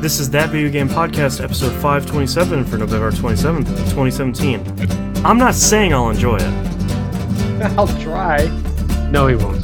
This is That Video Game Podcast, episode 527 for November 27th, 2017. I'm not saying I'll enjoy it. I'll try. No, he won't.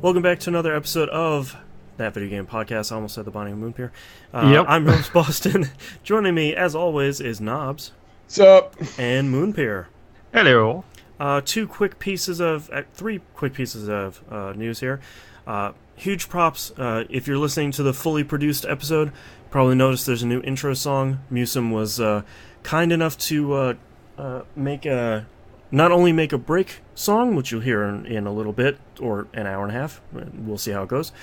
Welcome back to another episode of That Video Game Podcast. I almost said the Bonnie and Moonpier. Yep. I'm Rose Boston. Joining me, as always, is Knobs. What's up? And Moonpier. Hello. Three quick pieces of news here. Huge props. If you're listening to the fully produced episode, you probably noticed there's a new intro song. Musum was kind enough to not only make a break song, which you'll hear in a little bit, or an hour and a half, we'll see how it goes,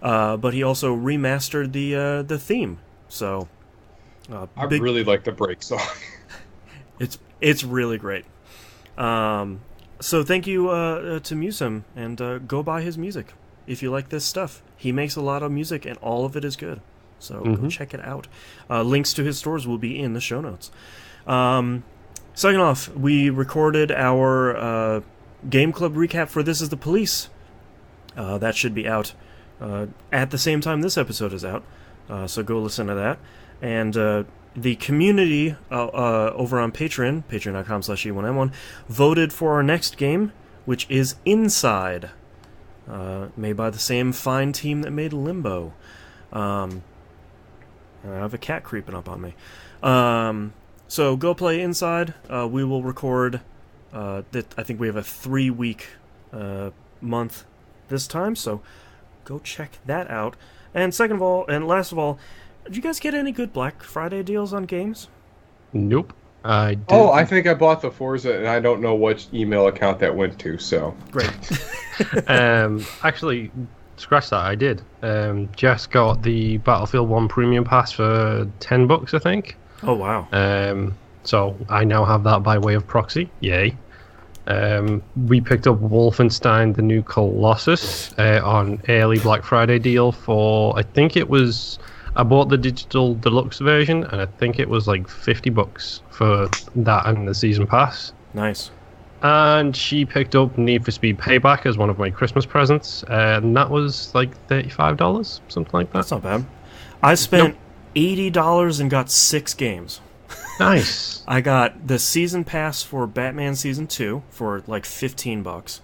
but he also remastered the theme. So I really like the break song. It's really great. So thank you to Musum, and go buy his music if you like this stuff. He makes a lot of music, and all of it is good. So go check it out. Links to his stores will be in the show notes. Second off, we recorded our Game Club recap for This Is the Police. That should be out at the same time this episode is out, so go listen to that. And the community over on Patreon, patreon.com/E1M1, voted for our next game, which is Inside, made by the same fine team that made Limbo. I have a cat creeping up on me. So go play Inside. We will record. I think we have a 3-week month this time, so go check that out. And second of all, and last of all, did you guys get any good Black Friday deals on games? Nope. I did. Oh, I think I bought the Forza, and I don't know which email account that went to. So great. Actually, scratch that. I did. Just got the Battlefield 1 Premium Pass for $10, I think. Oh, wow. So I now have that by way of proxy. Yay. We picked up Wolfenstein, the new Colossus, on early Black Friday deal for, I think it was, I bought the digital deluxe version, and I think it was like $50 for that and the season pass. Nice. And she picked up Need for Speed Payback as one of my Christmas presents, and that was like $35, something like that. That's not bad. I spent $80 and got 6 games. Nice. I got the season pass for Batman Season 2 for like $15.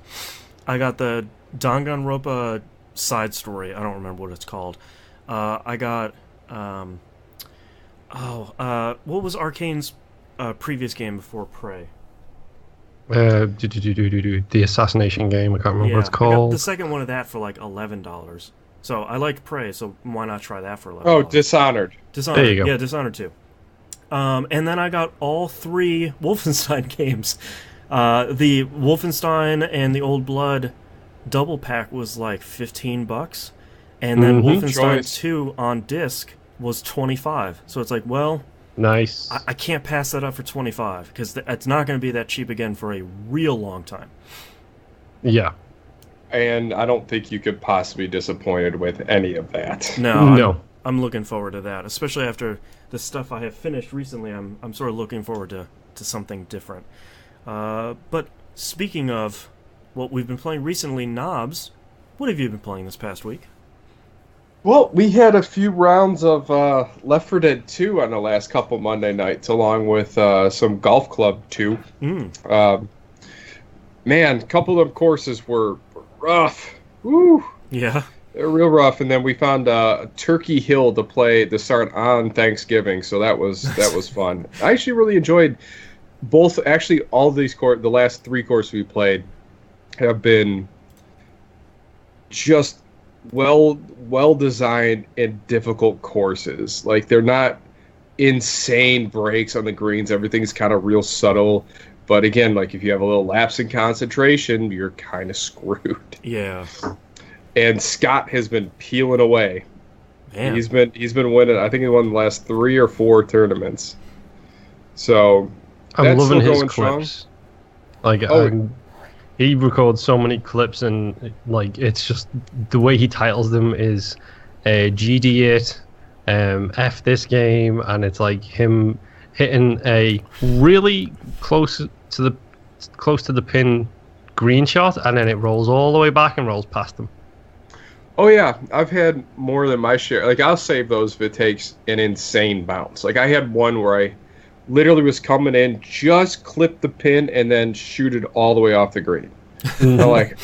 I got the Danganronpa side story. I don't remember what it's called. I got what was Arcane's previous game before Prey? The assassination game. I can't remember what it's called. I got the second one of that for like $11. So I liked Prey, so why not try that for $11? Oh, Dishonored. Dishonored. There you go. Yeah, Dishonored 2. And then I got all 3 Wolfenstein games. The Wolfenstein and the Old Blood double pack was like $15, and then Wolfenstein 2 on disc was $25. So it's like, well, nice. I can't pass that up for $25 because it's not going to be that cheap again for a real long time. Yeah. And I don't think you could possibly be disappointed with any of that. No. I'm looking forward to that, especially after the stuff I have finished recently. I'm sort of looking forward to something different. But speaking of what we've been playing recently, Knobs, what have you been playing this past week? Well, we had a few rounds of Left 4 Dead 2 on the last couple Monday nights, along with some Golf Club 2. Man, a couple of them courses were rough. Woo! Yeah. They're real rough, and then we found Turkey Hill to start on Thanksgiving, so that was fun. I actually really enjoyed both. Actually, all these the last 3 courses we played have been just well designed and difficult courses. Like, they're not insane breaks on the greens. Everything's kind of real subtle. But again, like, if you have a little lapse in concentration, you're kind of screwed. Yeah. And Scott has been peeling away. Man. He's been winning. I think he won the last 3 or 4 tournaments. So I'm that's loving still his going clips. Like, Oh. he records so many clips, and like it's just the way he titles them is GD8, F this game, and it's like him hitting a really close to the pin green shot, and then it rolls all the way back and rolls past them. Oh yeah, I've had more than my share. Like I'll save those if it takes an insane bounce. Like I had one where I literally was coming in, just clipped the pin, and then shoot it all the way off the green. I'm like,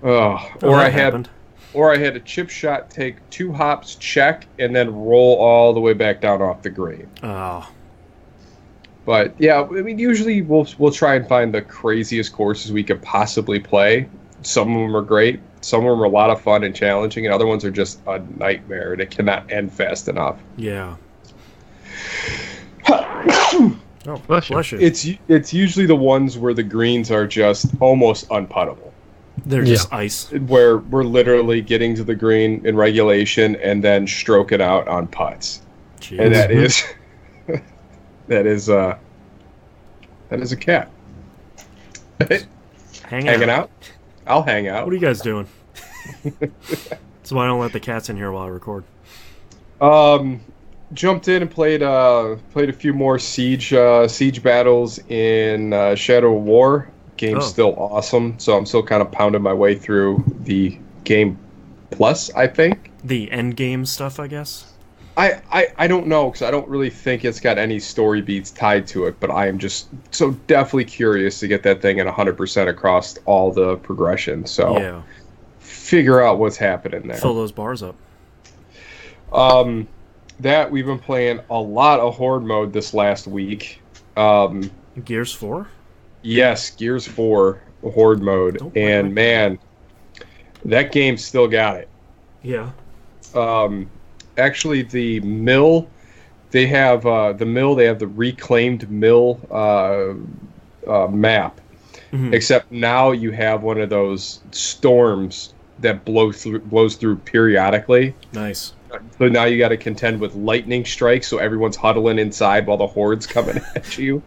oh. Or I had a chip shot, take 2 hops, check, and then roll all the way back down off the green. Oh. But yeah, I mean, usually we'll try and find the craziest courses we could possibly play. Some of them are great. Some of them are a lot of fun and challenging, and other ones are just a nightmare that cannot end fast enough. Yeah. Oh, Bless you. bless you. It's usually the ones where the greens are just almost unputtable. They're just ice. Where we're literally getting to the green in regulation and then stroke it out on putts. Jeez. And that is that is a cat. Hanging out. I'll hang out. What are you guys doing? That's why I don't let the cats in here while I record. Jumped in and played a few more siege battles in Shadow of War. Game's still awesome, so I'm still kind of pounding my way through the game plus, I think. The end game stuff, I guess? I don't know, because I don't really think it's got any story beats tied to it, but I am just so definitely curious to get that thing at 100% across all the progression, so yeah. Figure out what's happening there. Fill those bars up. That we've been playing a lot of Horde mode this last week. Gears 4? Yes, Gears 4 Horde mode, and man, that game still got it. Yeah. Actually, the mill, they have the reclaimed mill map, except now you have one of those storms that blows through periodically. Nice. So now you got to contend with lightning strikes, so everyone's huddling inside while the horde's coming at you.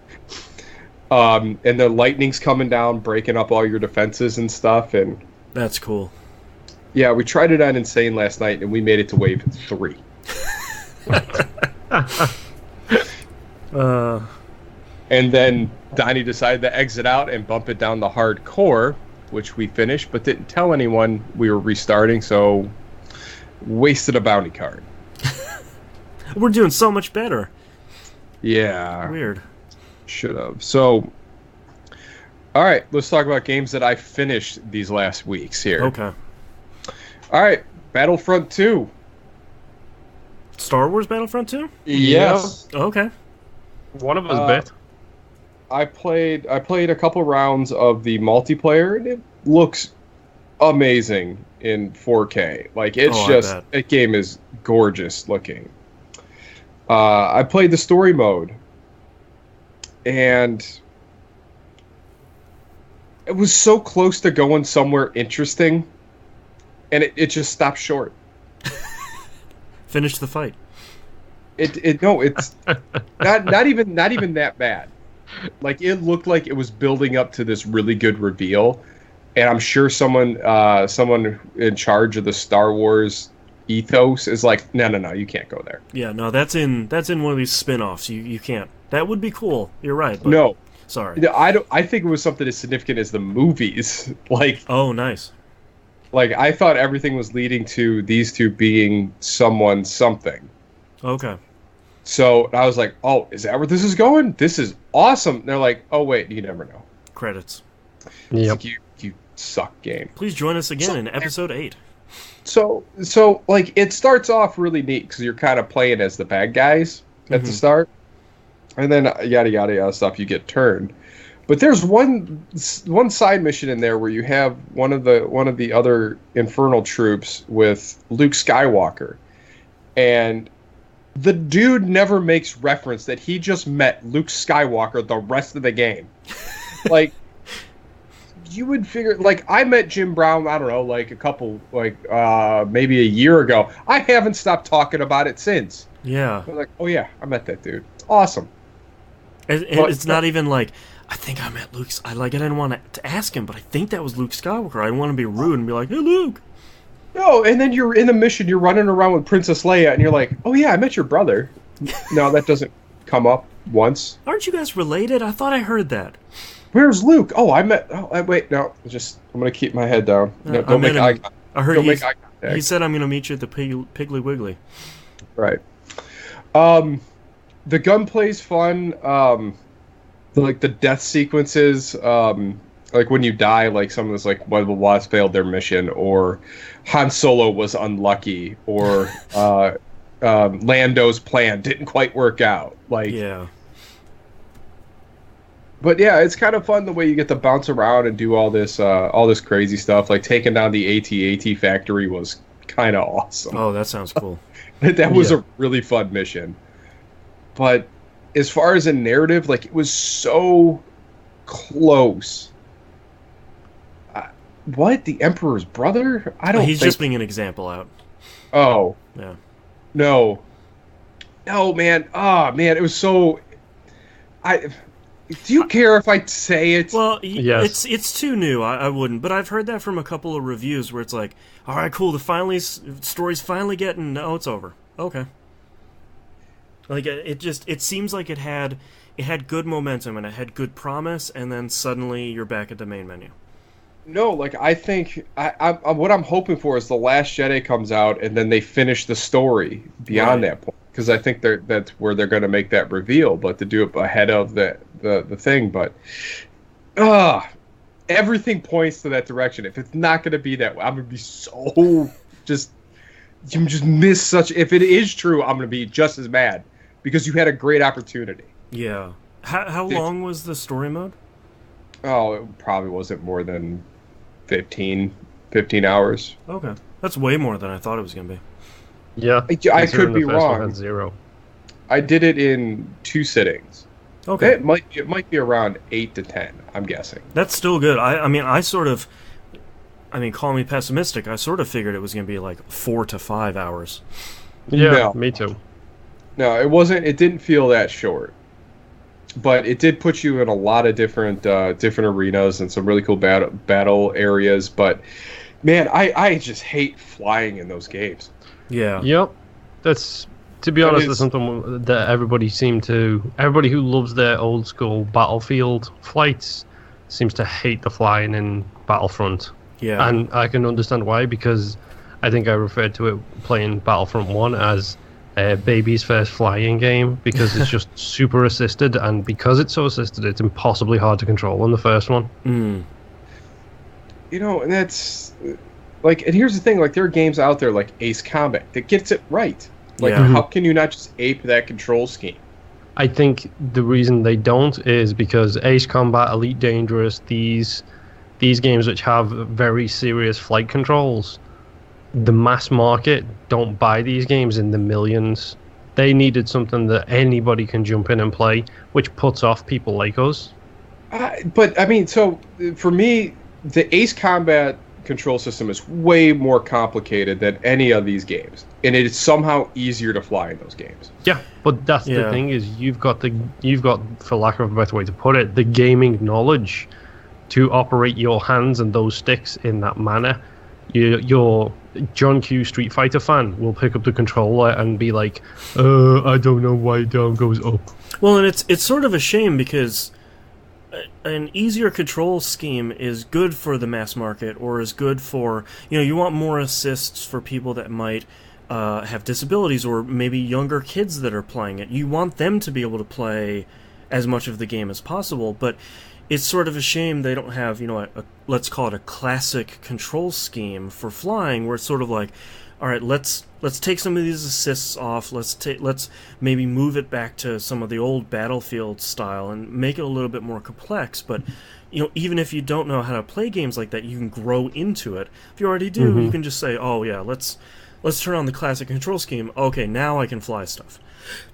And the lightning's coming down, breaking up all your defenses and stuff. And that's cool. Yeah, we tried it on Insane last night, and we made it to wave 3. And then Donnie decided to exit out and bump it down the hardcore, which we finished, but didn't tell anyone we were restarting, so wasted a bounty card. We're doing so much better. Yeah. Weird. Should have. So, all right, let's talk about games that I finished these last weeks here. Okay. All right, Battlefront 2. Star Wars Battlefront 2? Yes. Okay. One of us bit. I played a couple rounds of the multiplayer, and it looks amazing in 4K. Like, it's that game is gorgeous looking. I played the story mode, and it was so close to going somewhere interesting, and it just stopped short. Finish the fight. It's not even that bad. Like, it looked like it was building up to this really good reveal, and I'm sure someone in charge of the Star Wars ethos is like, no, you can't go there. Yeah, no, that's in one of these spin-offs. You can't. That would be cool. You're right. But no, sorry. I think it was something as significant as the movies. Like, oh, nice. Like, I thought everything was leading to these two being something. Okay. So I was like, oh, is that where this is going? This is awesome. And they're like, oh, wait, you never know. Credits. Yep. Like, you suck, game. Please join us again in episode 8. So like, it starts off really neat because you're kind of playing as the bad guys at the start. And then yada, yada, yada stuff, you get turned. But there's one side mission in there where you have one of the other Infernal troops with Luke Skywalker. And the dude never makes reference that he just met Luke Skywalker the rest of the game. Like, you would figure, like, I met Jim Brown, I don't know, like a couple, like, maybe a year ago. I haven't stopped talking about it since. Yeah. I'm like, oh yeah, I met that dude. It's awesome. It's not even like, I think I met Luke. I didn't want to ask him, but I think that was Luke Skywalker. I didn't want to be rude and be like, hey, Luke. No, and then you're in the mission, you're running around with Princess Leia, and you're like, oh yeah, I met your brother. No, that doesn't come up once. Aren't you guys related? I thought I heard that. Where's Luke? Oh, wait, no, I'm going to keep my head down. No, don't make eye contact. I heard don't make eye contact. He said, I'm going to meet you at the Piggly Wiggly. Right. The gunplay's fun. Like the death sequences, like when you die, like someone's like, one of the Wasps failed their mission, or Han Solo was unlucky, or Lando's plan didn't quite work out. Like, yeah. But yeah, it's kind of fun the way you get to bounce around and do all this crazy stuff. Like taking down the AT-AT factory was kind of awesome. Oh, that sounds cool. That was a really fun mission. But as far as a narrative, like, it was so close. What? The Emperor's brother? I don't. He's just being an example out. Oh. Yeah. No, man. Oh, man. It was so. Do you care if I say it? Well, yes. It's too new. I wouldn't, but I've heard that from a couple of reviews where it's like, all right, cool. Story's finally getting. No, it's over. Okay. Like it seems like it had good momentum and it had good promise, and then suddenly you're back at the main menu. No, like, I think what I'm hoping for is The Last Jedi comes out and then they finish the story beyond that point, because I think that's where they're going to make that reveal. But to do it ahead of the thing, but everything points to that direction. If it's not going to be that way, I'm going to be so you just miss such. If it is true, I'm going to be just as mad, because you had a great opportunity. Yeah. How long was the story mode? Oh, it probably wasn't more than 15 hours. Okay. That's way more than I thought it was going to be. Yeah. I could be wrong. Had 0. I did it in 2 sittings. Okay. It might be around 8 to 10, I'm guessing. That's still good. Call me pessimistic. I sort of figured it was going to be like 4 to 5 hours. Yeah, no. Me too. No, it wasn't. It didn't feel that short. But it did put you in a lot of different arenas and some really cool battle areas. But man, I just hate flying in those games. Yeah. Yep. That's, to be honest, that's something that everybody who loves their old school Battlefield flights seems to hate the flying in Battlefront. Yeah. And I can understand why, because I think I referred to it playing Battlefront 1 as baby's first flying game, because it's just super assisted, and because it's so assisted, it's impossibly hard to control in the first one. Mm. You know, and that's like, and here's the thing, like, there are games out there like Ace Combat that gets it right. Like, how can you not just ape that control scheme? I think the reason they don't is because Ace Combat, Elite Dangerous, these games which have very serious flight controls, the mass market don't buy these games in the millions. They needed something that anybody can jump in and play, which puts off people like us. But I mean, so for me, the Ace Combat control system is way more complicated than any of these games, and it is somehow easier to fly in those games. Yeah, but that's the thing, is you've got, for lack of a better way to put it, the gaming knowledge to operate your hands and those sticks in that manner. Your John Q Street Fighter fan will pick up the controller and be like, I don't know why down goes up. Well, and it's sort of a shame, because an easier control scheme is good for the mass market, or is good for, you want more assists for people that might have disabilities, or maybe younger kids that are playing it. You want them to be able to play as much of the game as possible, but it's sort of a shame they don't have, let's call it a classic control scheme for flying, where it's sort of like, all right, let's take some of these assists off, let's maybe move it back to some of the old Battlefield style and make it a little bit more complex. But even if you don't know how to play games like that, you can grow into it. If you already do, you can just say, oh yeah, let's turn on the classic control scheme. Okay, now I can fly stuff.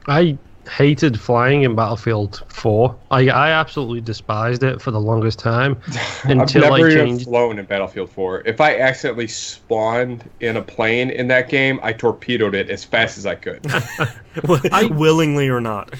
I hated flying in Battlefield 4. I absolutely despised it for the longest time until I've never I even changed. flown in Battlefield 4. If I accidentally spawned in a plane in that game, I torpedoed it as fast as I could. Willingly or not.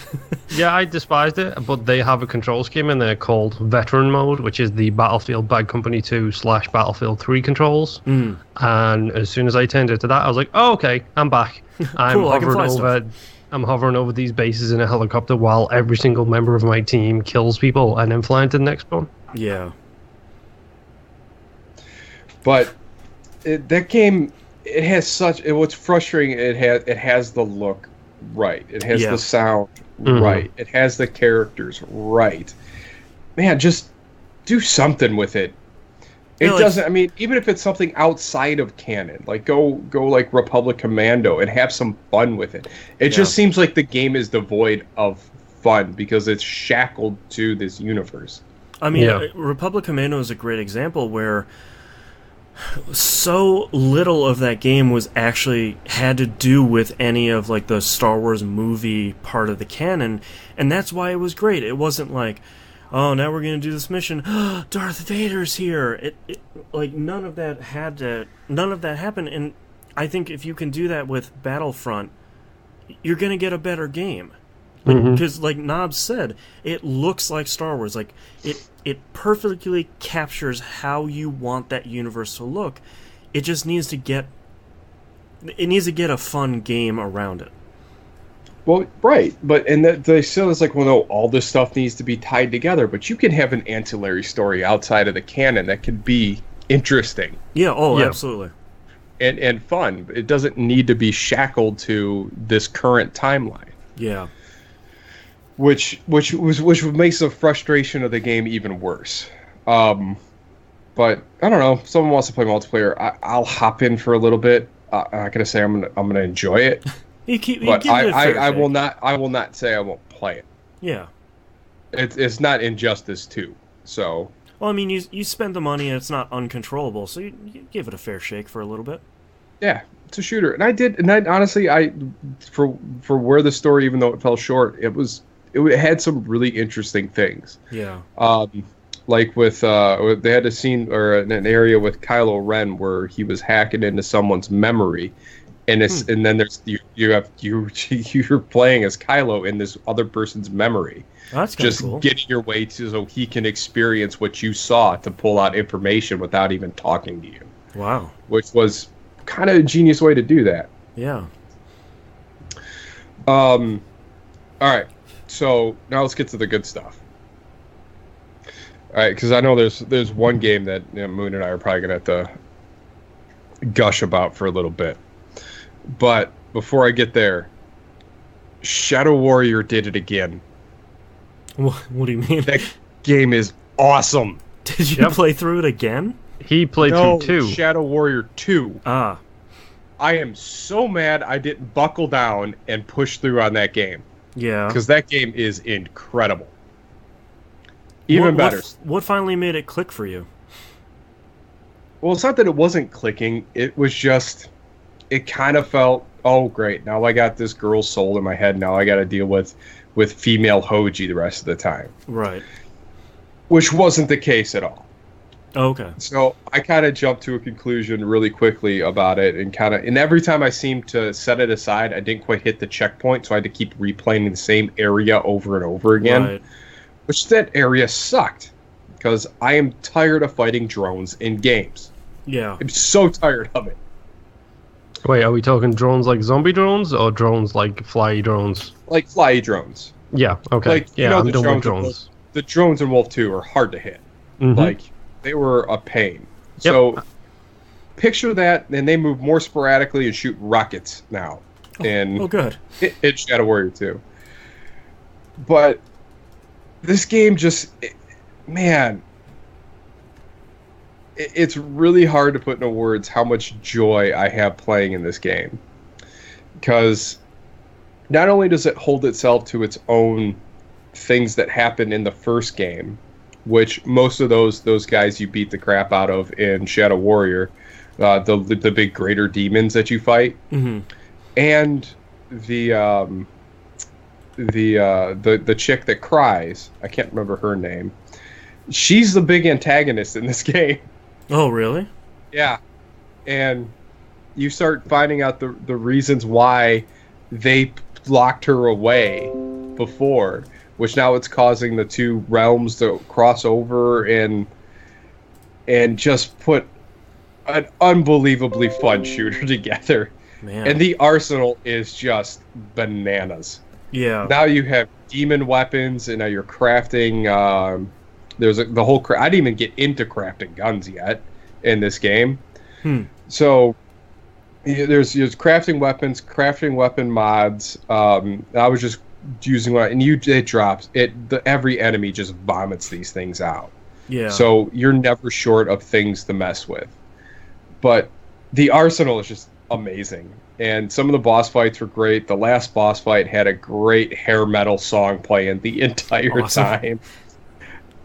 Yeah, I despised it, but they have a control scheme in there called Veteran Mode, which is the Battlefield Bad Company 2 / Battlefield 3 controls. And as soon as I turned it to that, I was like, oh, okay, I'm back. Cool, I can fly stuff. I'm hovering over these bases in a helicopter while every single member of my team kills people and then flying to the next one. Yeah. But that game, it has such. What's frustrating, it has the look right. It has the sound right. It has the characters right. Man, just do something with it. It doesn't. I mean, even if it's something outside of canon, like go like Republic Commando and have some fun with it. It just seems like the game is devoid of fun because it's shackled to this universe. I mean, Republic Commando is a great example where so little of that game was actually had to do with any of like the Star Wars movie part of the canon, and that's why it was great. It wasn't like, oh, now we're gonna do this mission. Darth Vader's here. It like none of that happened. And I think if you can do that with Battlefront, you're gonna get a better game. Because, like Knob said, it looks like Star Wars. Like it perfectly captures how you want that universe to look. It just needs to get a fun game around it. Well, right, but they still is like, well, no, all this stuff needs to be tied together. But you can have an ancillary story outside of the canon that can be interesting. Yeah. Oh, absolutely. And fun. It doesn't need to be shackled to this current timeline. Yeah. Which makes the frustration of the game even worse. But I don't know. If someone wants to play multiplayer, I'll hop in for a little bit. I'm not gonna say I'm gonna enjoy it. I will not say I won't play it. Yeah. It's not Injustice 2, so. Well, I mean, you spend the money and it's not uncontrollable, so you give it a fair shake for a little bit. Yeah, it's a shooter, and I honestly, for where the story, even though it fell short, it had some really interesting things. Yeah. Like with they had a scene or an area with Kylo Ren where he was hacking into someone's memory, and and then there's you're playing as Kylo in this other person's memory. That's just cool. Getting your way to so he can experience what you saw to pull out information without even talking to you. Wow. Which was kind of a genius way to do that. Yeah. All right. So now let's get to the good stuff. All right, because I know there's one game that Moon and I are probably gonna have to gush about for a little bit. But before I get there, Shadow Warrior did it again. What do you mean? That game is awesome. Did you play through it again? He played through 2. Shadow Warrior 2. Ah. I am so mad I didn't buckle down and push through on that game. Yeah. Because that game is incredible. Even better. What finally made it click for you? Well, it's not that it wasn't clicking. It was just, it kind of felt, oh, great. Now I got this girl's soul in my head. Now I got to deal with female Hoji the rest of the time. Right. Which wasn't the case at all. Oh, okay. So I kind of jumped to a conclusion really quickly about it, and every time I seemed to set it aside, I didn't quite hit the checkpoint, so I had to keep replaying the same area over and over again. Right. Which that area sucked, because I am tired of fighting drones in games. Yeah. I'm so tired of it. Wait, are we talking drones like zombie drones or drones like fly drones? Like fly drones. Yeah, okay. Like, yeah, I'm the done with drones. drones. The drones in Wolf 2 are hard to hit. Mm-hmm. Like, they were a pain. Yep. So, picture that, and they move more sporadically and shoot rockets now. Oh, good. It's Shadow Warrior 2. But this game just, it's really hard to put into words how much joy I have playing in this game. Because not only does it hold itself to its own things that happened in the first game, which most of those guys you beat the crap out of in Shadow Warrior, the big greater demons that you fight, Mm-hmm. and the the chick that cries. I can't remember her name. She's the big antagonist in this game. Oh, really? Yeah, and you start finding out the reasons why they locked her away before, which now it's causing the two realms to cross over and just put an unbelievably fun shooter together. Man. And the arsenal is just bananas. Yeah. Now you have demon weapons, and now you're crafting. There's the whole. I didn't even get into crafting guns yet in this game. So there's crafting weapons, crafting weapon mods. I was just using one, and it drops it. Every enemy just vomits these things out. Yeah. So you're never short of things to mess with. But the arsenal is just amazing, and some of the boss fights were great. The last boss fight had a great hair metal song playing the entire time.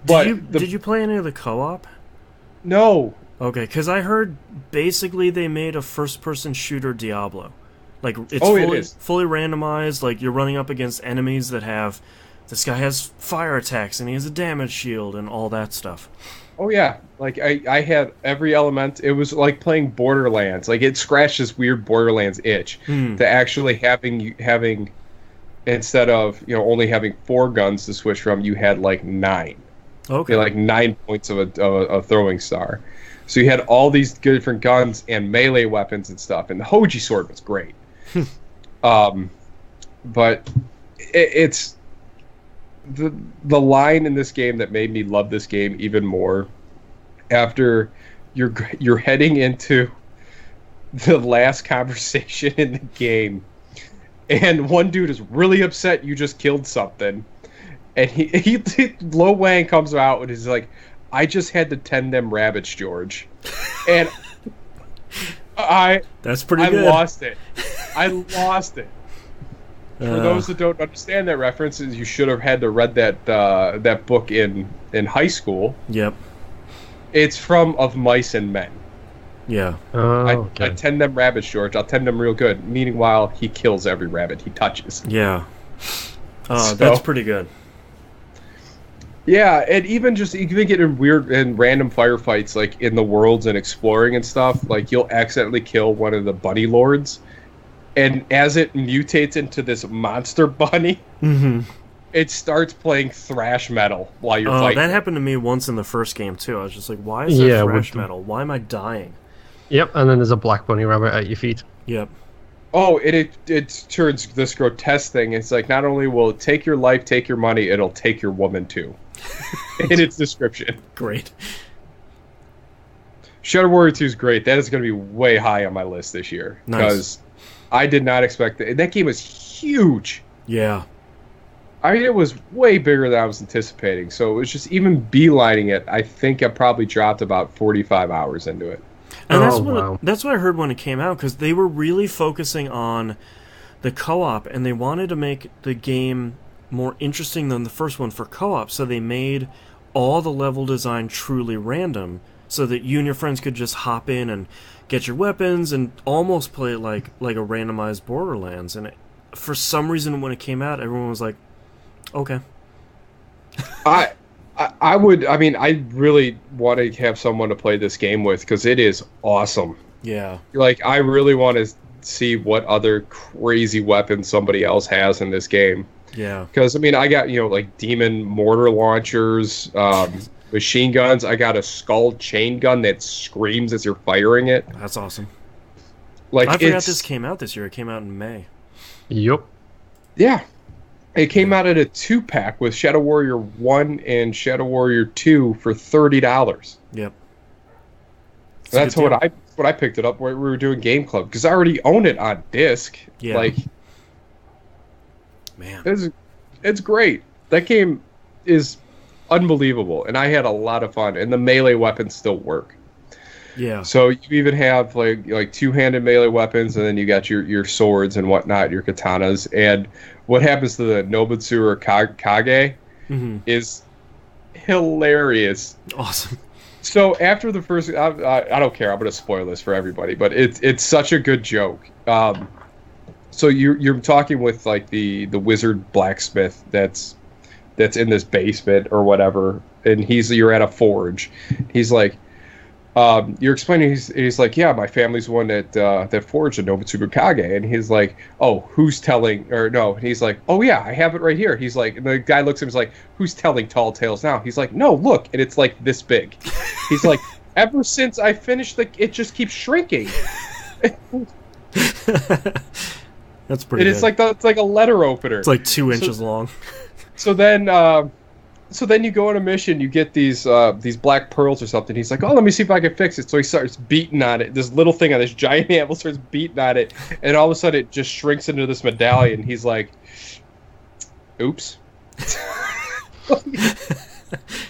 But did you play any of the co-op? No. Okay, because I heard basically they made a first-person shooter Diablo. Like it's it is fully randomized. Like you're running up against enemies that have. This guy has fire attacks and he has a damage shield and all that stuff. Oh yeah, like I had every element. It was like playing Borderlands. Like it scratched this weird Borderlands itch to actually having instead of only having 4 guns to switch from, you had like 9. Okay, you had like 9 points of a throwing star. So you had all these different guns and melee weapons and stuff. And the Hoji sword was great. But it's the line in this game that made me love this game even more. After you're heading into the last conversation in the game, and one dude is really upset you just killed something, and he Lo Wang comes out and he's like, "I just had to tend them rabbits, George," and that's pretty good. I lost it. For those that don't understand that reference, you should have had to read that book in high school. Yep. It's from Of Mice and Men. Yeah. I tend them rabbits, George. I'll tend them real good. Meanwhile, he kills every rabbit he touches. Yeah. That's pretty good. Yeah, and even get in weird and random firefights, like in the worlds and exploring and stuff. Like you'll accidentally kill one of the bunny lords. And as it mutates into this monster bunny, it starts playing thrash metal while you're fighting. That happened to me once in the first game, too. I was just like, why is there thrash metal? Why am I dying? Yep, and then there's a black bunny rabbit at your feet. Yep. Oh, it turns this grotesque thing. It's like, not only will it take your life, take your money, it'll take your woman, too. In its description. Great. Shadow Warrior 2 is great. That is going to be way high on my list this year. Because I did not expect that. That game was huge. Yeah. I mean, it was way bigger than I was anticipating. So it was just even beelining it. I think I probably dropped about 45 hours into it. And that's what I heard when it came out, because they were really focusing on the co-op, and they wanted to make the game more interesting than the first one for co-op. So they made all the level design truly random, so that you and your friends could just hop in and get your weapons and almost play it like a randomized Borderlands. And for some reason, when it came out, everyone was like, okay. I really want to have someone to play this game with, because it is awesome. Yeah. Like, I really want to see what other crazy weapons somebody else has in this game. Yeah. Because, I mean, I got, like demon mortar launchers, machine guns. I got a skull chain gun that screams as you're firing it. That's awesome. Like, I forgot this came out this year. It came out in May. Yup. Yeah. It came out at a 2-pack with Shadow Warrior 1 and Shadow Warrior 2 for $30. Yep. That's what I picked it up where we were doing Game Club, because I already own it on disc. Yeah. Like, man, it's great. That game is unbelievable, and I had a lot of fun, and the melee weapons still work. Yeah. So you even have like two-handed melee weapons, and then you got your swords and whatnot, your katanas. And what happens to the Nobutsu or Kage is hilarious. Awesome. So after the first, I don't care. I'm going to spoil this for everybody, but it's such a good joke. So you're talking with like the wizard blacksmith that's in this basement or whatever, and you're at a forge. He's like, you're explaining. He's like, yeah, my family's the one that forged the Nobutsugu Kage, and he's like, oh, who's telling? Or no, and he's like, oh yeah, I have it right here. He's like, and the guy looks at him, he's like, who's telling tall tales now? He's like, no, look, and it's like this big. He's like, ever since I finished it just keeps shrinking. That's pretty. And good. it's like a letter opener. It's like 2 inches long. So then you go on a mission. You get these black pearls or something. He's like, oh, let me see if I can fix it. So he starts beating on it. This little thing on this giant anvil starts beating on it, and all of a sudden it just shrinks into this medallion. He's like, oops.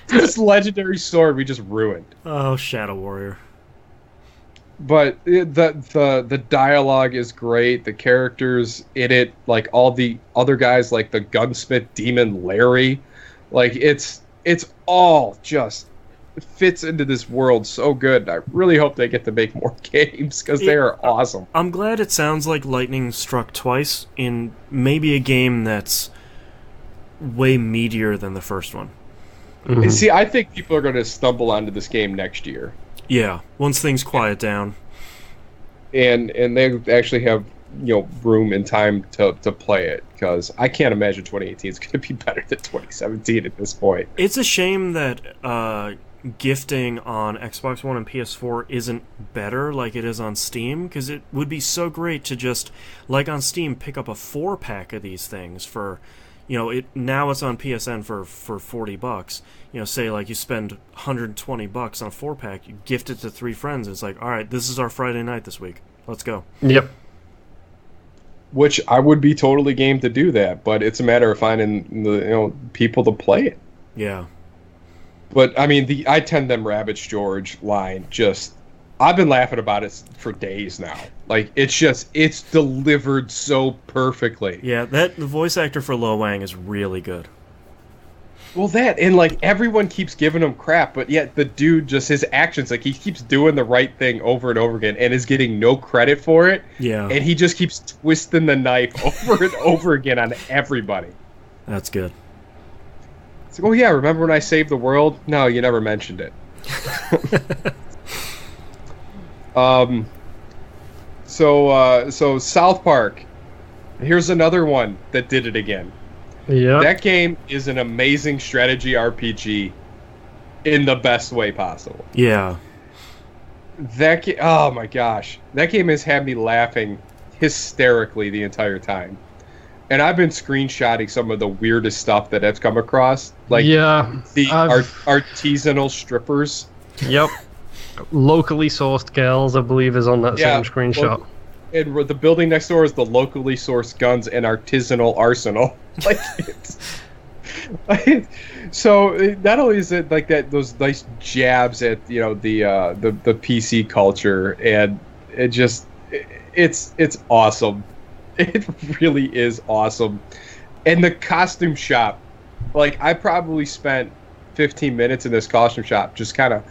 This legendary sword we just ruined. Oh, Shadow Warrior. But the dialogue is great. The characters in it, like all the other guys, like the gunsmith demon Larry, like it's all just fits into this world so good. I really hope they get to make more games because they are awesome. I'm glad it sounds like lightning struck twice in maybe a game that's way meatier than the first one. Mm-hmm. See, I think people are going to stumble onto this game next year. Yeah, once things quiet down, and they actually have room and time to play it, because I can't imagine 2018 is going to be better than 2017 at this point. It's a shame that gifting on Xbox One and PS4 isn't better like it is on Steam, because it would be so great to just, like on Steam, pick up a 4-pack of these things for. Now it's on PSN for $40. Say like you spend $120 on a 4-pack, you gift it to 3 friends. It's like, all right, this is our Friday night this week. Let's go. Yep. Which I would be totally game to do that, but it's a matter of finding the people to play it. Yeah. But I mean, the I Tend Them Rabbits George line just. I've been laughing about it for days now. Like, it's delivered so perfectly. Yeah, the voice actor for Lo Wang is really good. Well, and like everyone keeps giving him crap, but yet the dude, just his actions, like he keeps doing the right thing over and over again and is getting no credit for it. Yeah. And he just keeps twisting the knife over and over again on everybody. That's good. It's like, oh yeah, remember when I saved the world? No, you never mentioned it. So South Park, here's another one that did it again. Yeah. That game is an amazing strategy RPG in the best way possible. Yeah. Oh my gosh. That game has had me laughing hysterically the entire time. And I've been screenshotting some of the weirdest stuff that I've come across. Like the artisanal strippers. Yep. Locally sourced girls, I believe, is on that same screenshot. And the building next door is the locally sourced guns and artisanal arsenal. Like, so not only is it like that, those nice jabs at the PC culture, and it's awesome. It really is awesome. And the costume shop, like I probably spent 15 minutes in this costume shop just kind of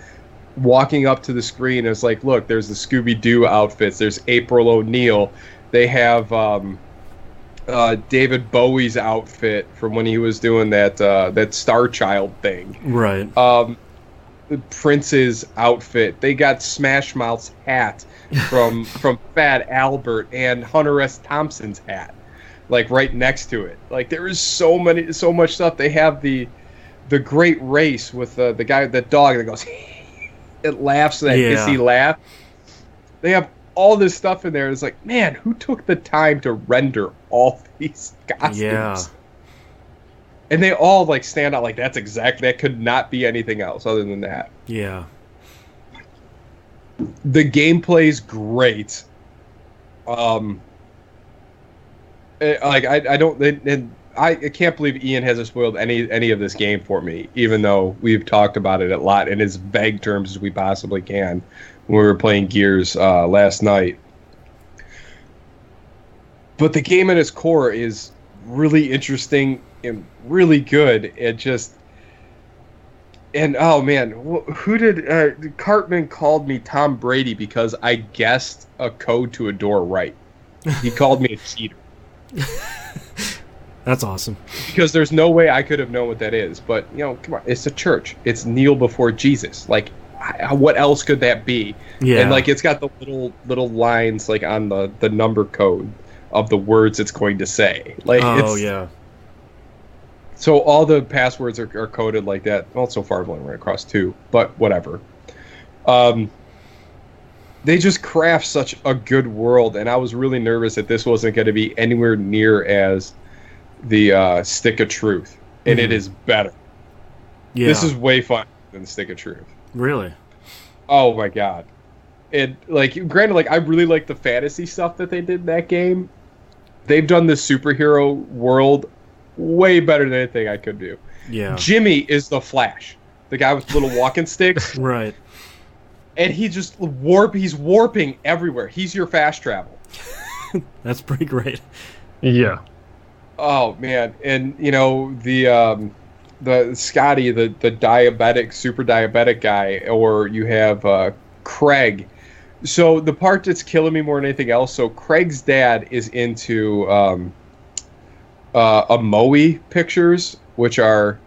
walking up to the screen. It's like, look, there's the Scooby-Doo outfits, there's April O'Neil, they have David Bowie's outfit from when he was doing that Star Child thing, right? Prince's outfit, they got Smash Mouth's hat from Fat Albert, and Hunter S. Thompson's hat, like right next to it. Like there is so much stuff. They have the Great Race with the guy, the dog that goes it laughs, that hissy laugh. They have all this stuff in there. It's like, man, who took the time to render all these costumes? Yeah. And they all like stand out, like that could not be anything else other than that. Yeah. The gameplay's great. I can't believe Ian hasn't spoiled any of this game for me, even though we've talked about it a lot in as vague terms as we possibly can when we were playing Gears last night. But the game at its core is really interesting and really good. Oh man, who did Cartman called me Tom Brady because I guessed a code to a door right. He called me a cheater. That's awesome. Because there's no way I could have known what that is. But, come on, it's a church. It's kneel before Jesus. Like, what else could that be? Yeah. And, like, it's got the little lines, like, on the number code of the words it's going to say. Like, yeah. So all the passwords are coded like that. Well, so far I've only run across 2, but whatever. They just craft such a good world, and I was really nervous that this wasn't going to be anywhere near as the Stick of Truth, and it is better. Yeah. This is way fun than Stick of Truth. Really? Oh my god! And granted, I really like the fantasy stuff that they did in that game. They've done the superhero world way better than anything I could do. Yeah. Jimmy is the Flash, the guy with little walking sticks. Right. And he just he's warping everywhere. He's your fast travel. That's pretty great. Yeah. Oh man, and the Scotty, the diabetic, super diabetic guy, or you have Craig. So the part that's killing me more than anything else. So Craig's dad is into Amoe pictures, which are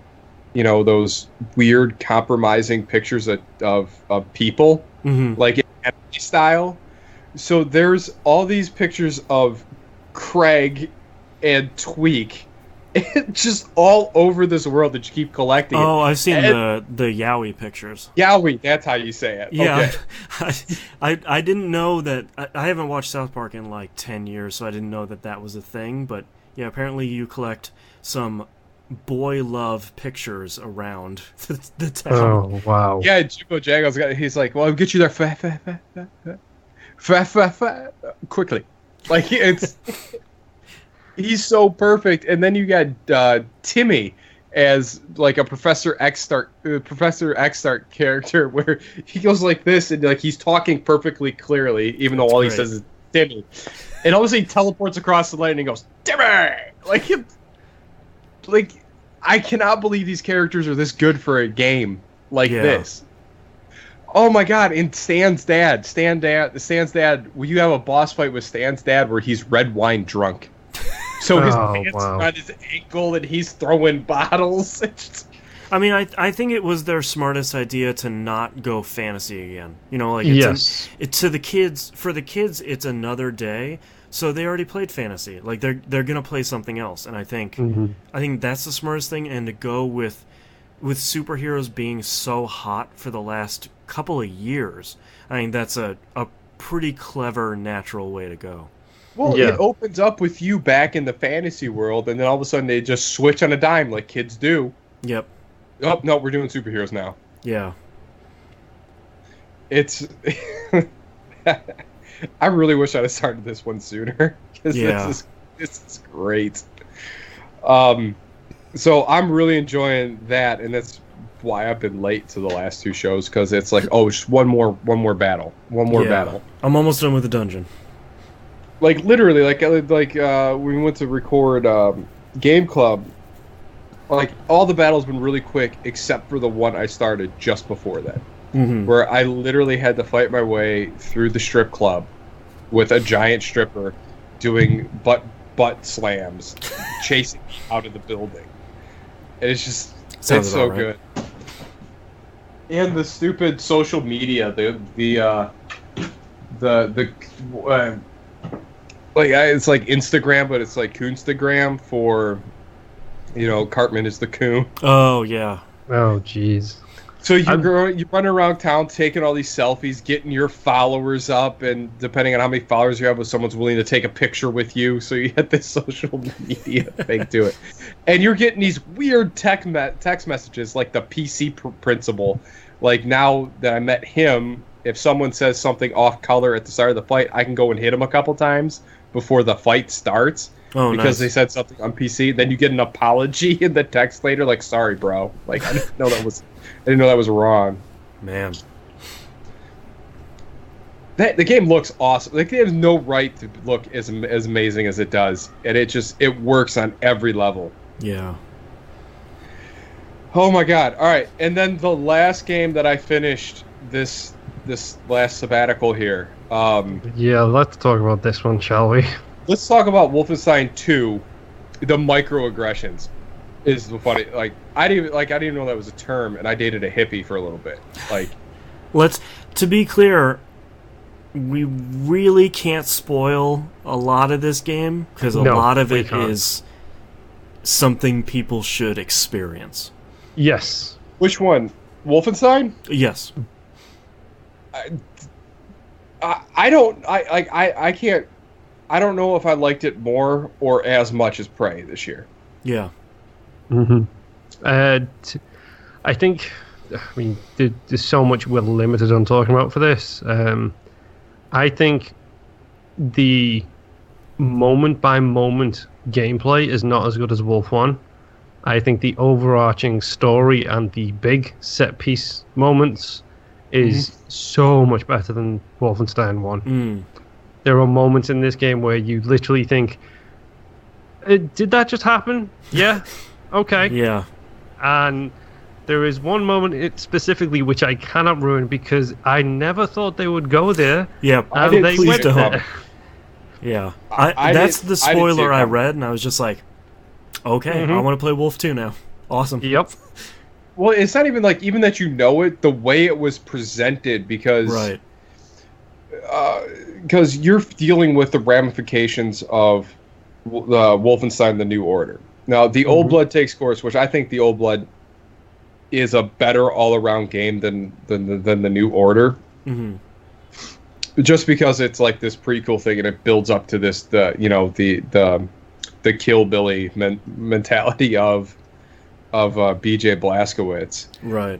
those weird compromising pictures of people, like in anime style. So there's all these pictures of Craig and Tweak just all over this world that you keep collecting. Oh, I've seen the Yowie pictures. Yowie, that's how you say it. Yeah. Okay. I didn't know that. I haven't watched South Park in like 10 years, so I didn't know that was a thing. But yeah, apparently you collect some boy love pictures around the town. Oh, wow. Yeah, Jimbo Jago's he's like, well, I'll get you there quickly. Like, it's he's so perfect. And then you got Timmy as like a Professor X Start character, where he goes like this and like he's talking perfectly clearly, even though all he says is Timmy. And all of a sudden he teleports across the land and he goes, Timmy! Like, I cannot believe these characters are this good for a game like this. Oh my god, and Stan's dad, well, you have a boss fight with Stan's dad where he's red wine drunk. So his pants are on his ankle and he's throwing bottles. I mean, I think it was their smartest idea to not go fantasy again. For the kids, it's another day. So they already played fantasy. Like they're gonna play something else, and I think that's the smartest thing. And to go with superheroes being so hot for the last couple of years, I think that's a pretty clever, natural way to go. Well, it opens up with you back in the fantasy world, and then all of a sudden they just switch on a dime like kids do. Yep. Oh no, we're doing superheroes now. Yeah. It's. I really wish I'd have started this one sooner, because this is great. So I'm really enjoying that, and that's why I've been late to the last 2 shows, because it's like, just one more battle. I'm almost done with the dungeon. Like literally, like we went to record Game Club. Like all the battles have been really quick, except for the one I started just before that. Where I literally had to fight my way through the strip club with a giant stripper doing butt slams, chasing me out of the building. And it's just it's so good. And the stupid social media, it's like Instagram, but it's like Coonstagram for, Cartman is the coon. Oh yeah. Oh jeez. So you run around town taking all these selfies, getting your followers up, and depending on how many followers you have, if someone's willing to take a picture with you, so you get this social media thing to it. And you're getting these weird text messages, like the PC principle. Like, now that I met him, if someone says something off color at the start of the fight, I can go and hit him a couple times before the fight starts. Oh, because they said something on PC. Then you get an apology in the text later, like, sorry, bro. Like, I didn't know that was wrong. Man. The game looks awesome. Like, they have no right to look as amazing as it does. And it works on every level. Yeah. Oh my god. Alright, and then the last game that I finished this last sabbatical here. Yeah, let's talk about this one, shall we? let's talk about Wolfenstein 2. The microaggressions is the funny. Like I didn't even know that was a term, and I dated a hippie for a little bit. Like, to be clear, we really can't spoil a lot of this game because a lot of it is something people should experience. Yes. Which one? Wolfenstein? Yes. I can't. I don't know if I liked it more or as much as Prey this year. Yeah. Mm-hmm. I think. I mean, there's so much we're limited on talking about for this. I think the moment-by-moment gameplay is not as good as Wolf 1. I think the overarching story and the big set-piece moments is so much better than Wolfenstein 1. Mm. There are moments in this game where you literally think, did that just happen? Yeah? Okay. Yeah. And there is one moment specifically which I cannot ruin because I never thought they would go there. Yeah, and they went there. Yeah. That's the spoiler I read, and I was just like, okay, I want to play Wolf 2 now. Awesome. Yep. Well, it's not even like, even that you know it, the way it was presented, because... Right. Because you're dealing with the ramifications of Wolfenstein: The New Order. Now, the Old Blood takes course, which I think the Old Blood is a better all-around game than the New Order. Mm-hmm. Just because it's like this prequel thing, and it builds up to this, the Kill Billy mentality of B.J. Blazkowicz. Right.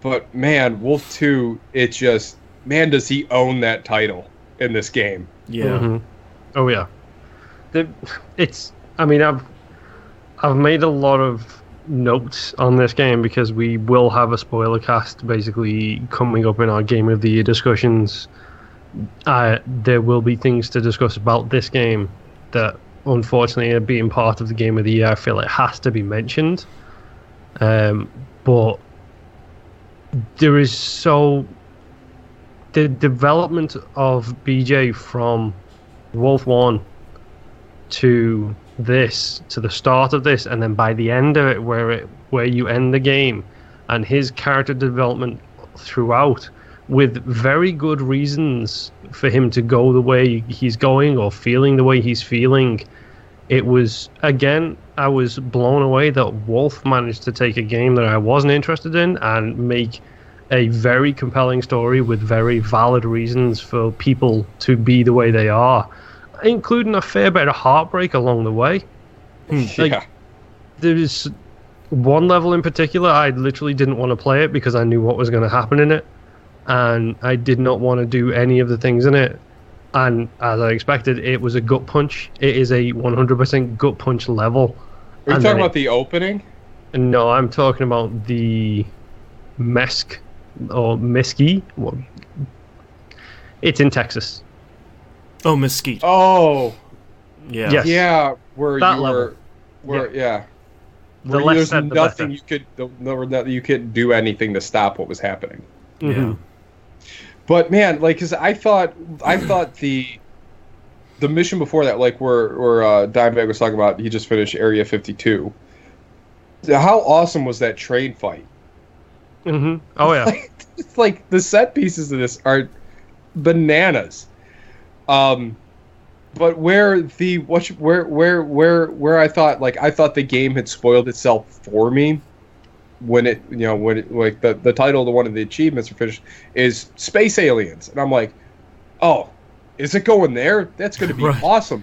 But man, Wolf 2, it just, man, does he own that title in this game? Yeah. Mm-hmm. Oh yeah. I mean, I've made a lot of notes on this game because we will have a spoiler cast basically coming up in our Game of the Year discussions. There will be things to discuss about this game that, unfortunately, being part of the Game of the Year, I feel it has to be mentioned. But there is the development of BJ from Wolf 1 to this, to the start of this, and then by the end of it, where you end the game, and his character development throughout, with very good reasons for him to go the way he's going or feeling the way he's feeling. It was, again, I was blown away that Wolf managed to take a game that I wasn't interested in and make a very compelling story with very valid reasons for people to be the way they are, including a fair bit of heartbreak along the way. Yeah. There's one level in particular, I literally didn't want to play it because I knew what was going to happen in it, and I did not want to do any of the things in it. And as I expected, it was a gut punch. It is a 100% gut punch level. Are you talking about the opening? No, I'm talking about the Mesk or Mesquite. It's in Texas. Oh, Mesquite. Oh, yeah. Yes. Yeah, where that you level. yeah. The Where less there's said, the nothing better. you couldn't do anything to stop what was happening. Yeah. But man, like, cause I thought the mission before that, like where Dimebag was talking about, he just finished Area 52. How awesome was that train fight? Mm-hmm. Oh yeah. It's like the set pieces of this are bananas. But where I thought the game had spoiled itself for me when it like the title of one of the achievements are finished is Space Aliens, and I'm like, oh, is it going there? That's going to be awesome.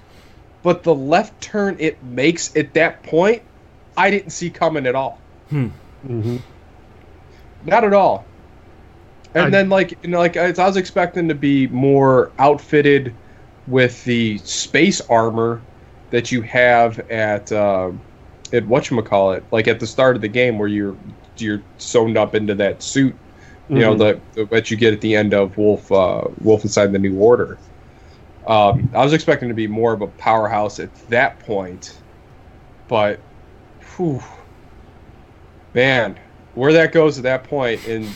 But the left turn it makes at that point, I didn't see coming at all. Mm-hmm. Not at all. And then I was expecting to be more outfitted with the space armor that you have at whatchamacallit, like at the start of the game where you're sewn up into that suit, you know, that you get at the end of Wolfenstein: The New Order. I was expecting to be more of a powerhouse at that point, but man, where that goes at that point, and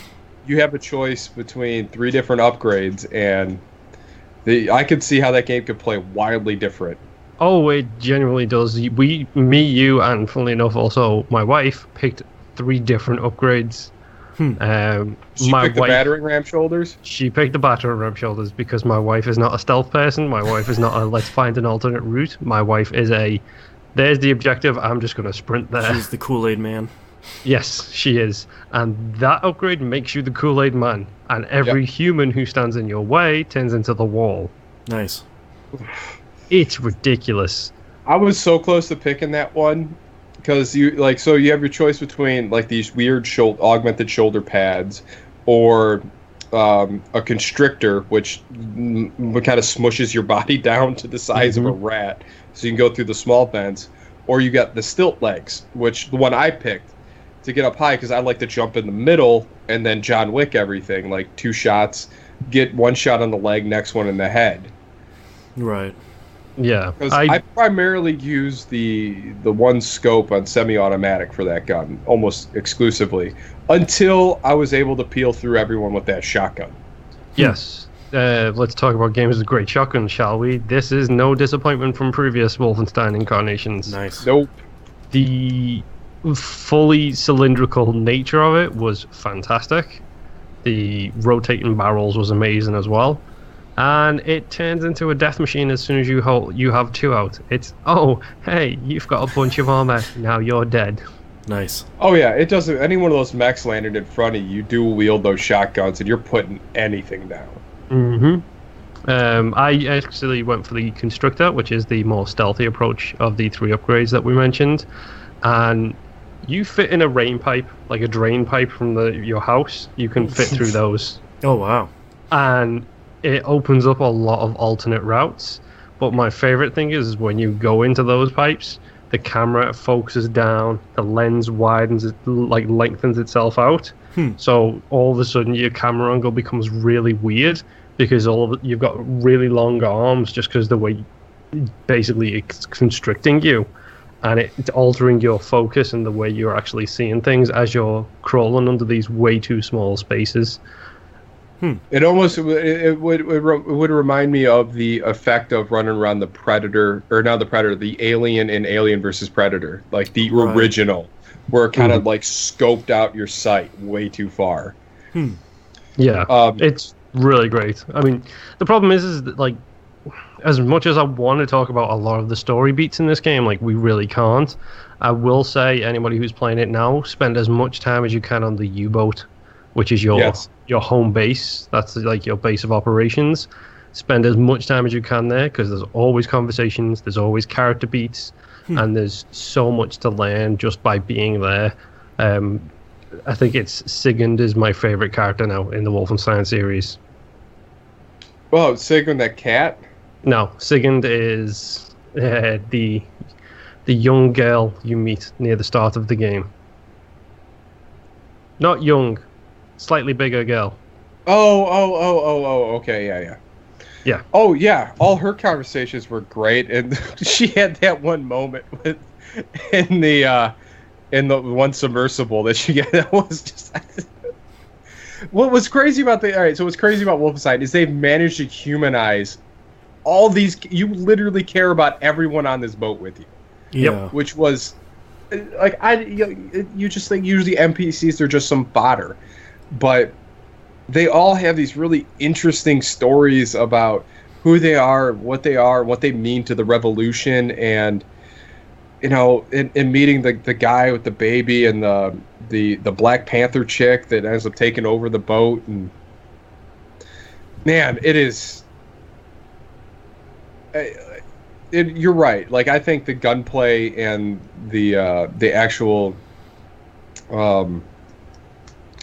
you have a choice between 3 different upgrades, and I could see how that game could play wildly different. Oh, it genuinely does. Me, you, and funnily enough, also my wife picked 3 different upgrades. She picked the battering ram shoulders? She picked the battering ram shoulders because my wife is not a stealth person. My wife is not a let's find an alternate route. My wife is there's the objective, I'm just going to sprint there. She's the Kool-Aid man. Yes, she is. And that upgrade makes you the Kool-Aid man. And every human who stands in your way turns into the wall. Nice. It's ridiculous. I was so close to picking that one. Because you have your choice between like these weird augmented shoulder pads, or a constrictor, which kind of smushes your body down to the size of a rat, so you can go through the small vents, or you got the stilt legs, which the one I picked to get up high because I like to jump in the middle and then John Wick everything, like 2 shots, get 1 shot on the leg, next one in the head. Right. Yeah, because I primarily use the one scope on semi-automatic for that gun, almost exclusively, until I was able to peel through everyone with that shotgun. Yes. Let's talk about games with great shotguns, shall we? This is no disappointment from previous Wolfenstein incarnations. Nice. Nope. The fully cylindrical nature of it was fantastic. The rotating barrels was amazing as well. And it turns into a death machine as soon as you have 2 out. It's, oh, hey, you've got a bunch of armor, now you're dead. Nice. Oh yeah, it doesn't. Any one of those mechs landed in front of you, dual wield those shotguns, and you're putting anything down. I actually went for the Constrictor, which is the more stealthy approach of the 3 upgrades that we mentioned. And you fit in a rain pipe, like a drain pipe from your house. You can fit through those. Oh, wow. And it opens up a lot of alternate routes. But my favorite thing is when you go into those pipes, the camera focuses down, the lens widens, it lengthens itself out. So all of a sudden your camera angle becomes really weird because you've got really long arms just because the way basically it's constricting you, and it's altering your focus and the way you're actually seeing things as you're crawling under these way too small spaces. It almost it would remind me of the effect of running around the Predator, or not the Predator, the Alien in Alien versus Predator, like the original, where it kind of like scoped out your sight way too far. Yeah, it's really great. I mean, the problem is that, like, as much as I want to talk about a lot of the story beats in this game, like, we really can't. I will say, anybody who's playing it now, spend as much time as you can on the U-boat, which is your home base. That's like your base of operations. Spend as much time as you can there, because there's always conversations, there's always character beats, and there's so much to learn just by being there. I think Sigurd is my favorite character now in the Wolfenstein series. Well, Sigurd, that cat? No, Sigurd is the young girl you meet near the start of the game. Not young, slightly bigger girl. Oh, okay, yeah. Yeah. Oh, yeah, all her conversations were great, and she had that one moment in the one submersible that she got. That was just... What was crazy about what's crazy about Wolfenstein is they've managed to humanize all these... You literally care about everyone on this boat with you. Yeah. Which was... Like, you just think usually NPCs are just some fodder. But they all have these really interesting stories about who they are, what they mean to the revolution, and, you know, in meeting the guy with the baby and the Black Panther chick that ends up taking over the boat. And man, it is... you're right. Like, I think the gunplay and the actual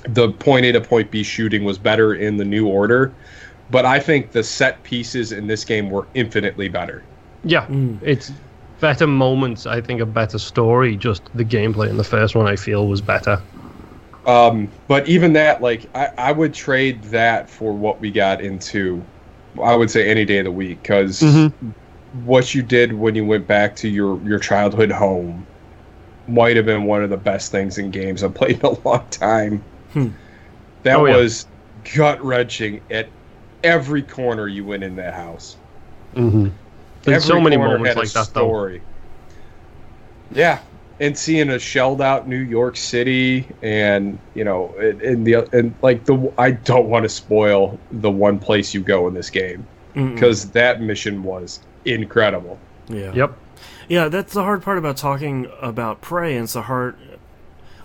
the point A to point B shooting was better in the New Order, but I think the set pieces in this game were infinitely better. Yeah, it's better moments. I think a better story. Just the gameplay in the first one, I feel, was better. But even that, like, I would trade that for what we got into, I would say, any day of the week, because what you did when you went back to your childhood home might have been one of the best things in games I've played in a long time. That was gut-wrenching at every corner you went in that house. Mm-hmm. There's so many moments had like a that, story. Yeah, and seeing a shelled out New York City, and I don't want to spoil the one place you go in this game because that mission was incredible. Yeah. Yep. Yeah, that's the hard part about talking about Prey, and it's the hard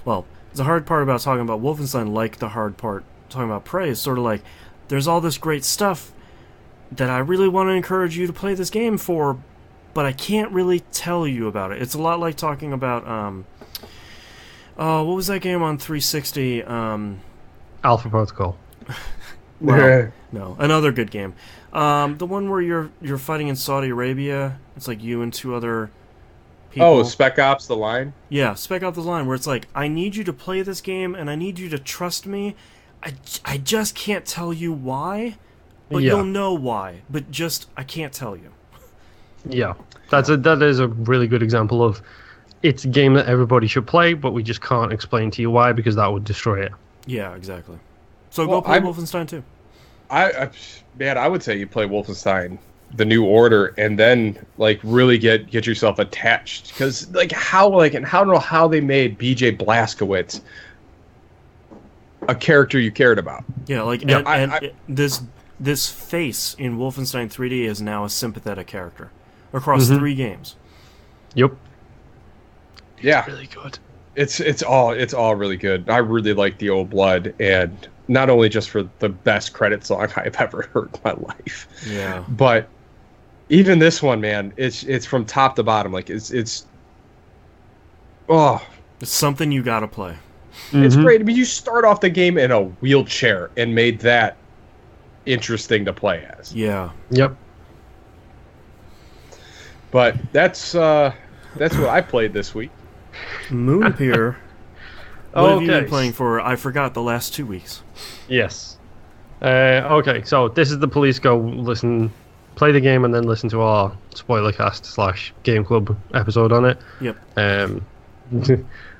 part about talking about Wolfenstein, like the hard part talking about Prey, is sort of like, there's all this great stuff that I really want to encourage you to play this game for, but I can't really tell you about it. It's a lot like talking about, what was that game on 360? Alpha Protocol. Well, no, another good game. The one where you're fighting in Saudi Arabia. It's like you and two other people. Oh, Spec Ops: The Line? Yeah, Spec Ops: The Line, where it's like, I need you to play this game, and I need you to trust me. I just can't tell you why, but you'll know why. But just, I can't tell you. Yeah, that is a really good example of, it's a game that everybody should play, but we just can't explain to you why, because that would destroy it. Yeah, exactly. So go play Wolfenstein 2. I would say you play Wolfenstein, The New Order, and then like really get yourself attached, because how they made BJ Blazkowicz a character you cared about. Yeah, this face in Wolfenstein 3D is now a sympathetic character across 3 games. Yep. Yeah, it's really good. It's all really good. I really like the Old Blood, and not only just for the best credit song I've ever heard in my life. Yeah. But even this one, man, it's from top to bottom. Like it's something you gotta play. It's great. I mean, you start off the game in a wheelchair and made that interesting to play as. Yeah. Yep. But that's what I played this week. Moonpier. What have you been playing for? I forgot the last 2 weeks. Yes. Okay, so this is the police go play the game and then listen to our spoiler cast / game club episode on it. Yep.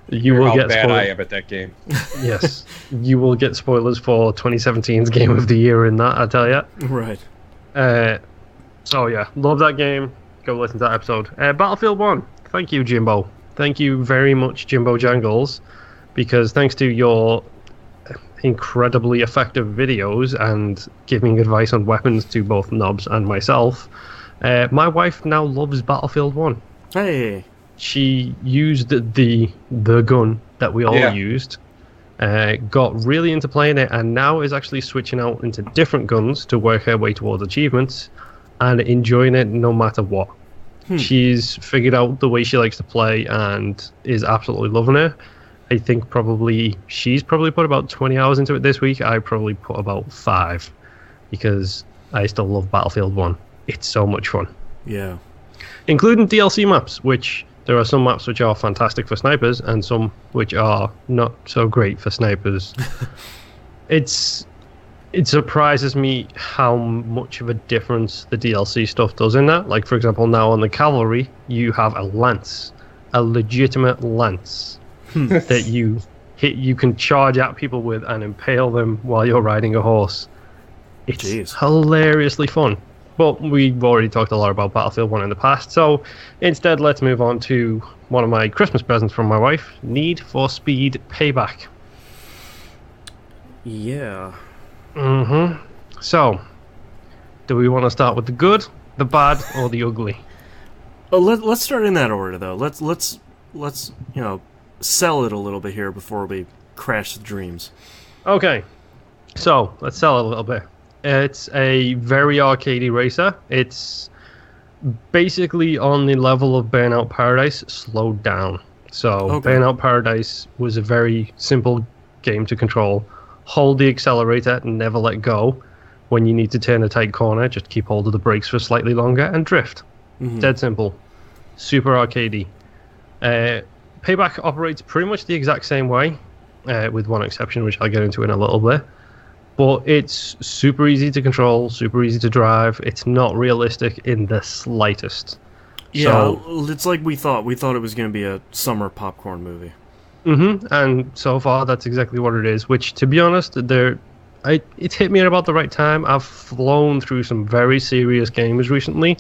You will get bad I am at that game. Yes, you will get spoilers for 2017's Game of the Year in that, I tell you. Right. So yeah, love that game. Go listen to that episode. Battlefield 1. Thank you, Jimbo. Thank you very much, Jimbo Jangles, because thanks to your incredibly effective videos and giving advice on weapons to both Nobs and myself, my wife now loves Battlefield 1. Hey. She used the gun that we all used, got really into playing it, and now is actually switching out into different guns to work her way towards achievements and enjoying it no matter what. She's figured out the way she likes to play and is absolutely loving it. I think she's probably put about 20 hours into it this week. I probably put about 5, because I still love Battlefield 1. It's so much fun. Yeah. Including DLC maps, which there are some maps which are fantastic for snipers and some which are not so great for snipers. It surprises me how much of a difference the DLC stuff does in that. Like, for example, now on the cavalry, you have a lance, a legitimate lance that you can charge at people with and impale them while you're riding a horse. It's hilariously fun. But we've already talked a lot about Battlefield 1 in the past, so instead let's move on to one of my Christmas presents from my wife, Need for Speed Payback. Yeah. So, do we want to start with the good, the bad, or the ugly? Let's start in that order, though. Let's sell it a little bit here before we crash the dreams. Okay, so let's sell it a little bit. It's a very arcadey racer. It's basically on the level of Burnout Paradise, slowed down. So Burnout Paradise was a very simple game to control. Hold the accelerator and never let go. When you need to turn a tight corner, just keep hold of the brakes for slightly longer and drift. Dead simple. Super arcadey. Payback operates pretty much the exact same way, with one exception, which I'll get into in a little bit. But it's super easy to control, super easy to drive. It's not realistic in the slightest. Yeah, it's like we thought. We thought it was going to be a summer popcorn movie. And so far, that's exactly what it is. Which, to be honest, it's hit me at about the right time. I've flown through some very serious games recently,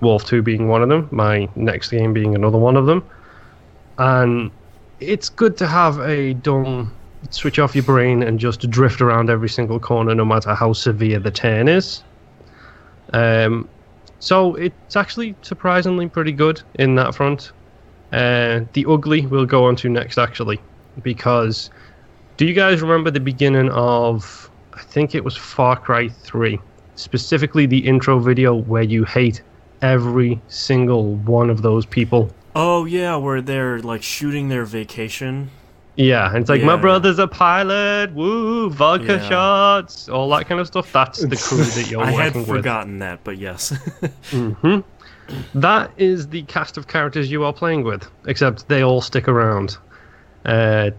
Wolf 2 being one of them, my next game being another one of them. And it's good to have a dumb switch off your brain and just drift around every single corner, no matter how severe the turn is. So it's actually surprisingly pretty good in that front. The ugly we'll go on to next, actually, because do you guys remember the beginning of, I think it was Far Cry 3, specifically the intro video where you hate every single one of those people? Oh yeah, where they're like shooting their vacation. Yeah, and it's like, my brother's a pilot, woo, vodka shots, all that kind of stuff. That's the crew that you're working with. I had forgotten that, but yes. That is the cast of characters you are playing with, except they all stick around. Go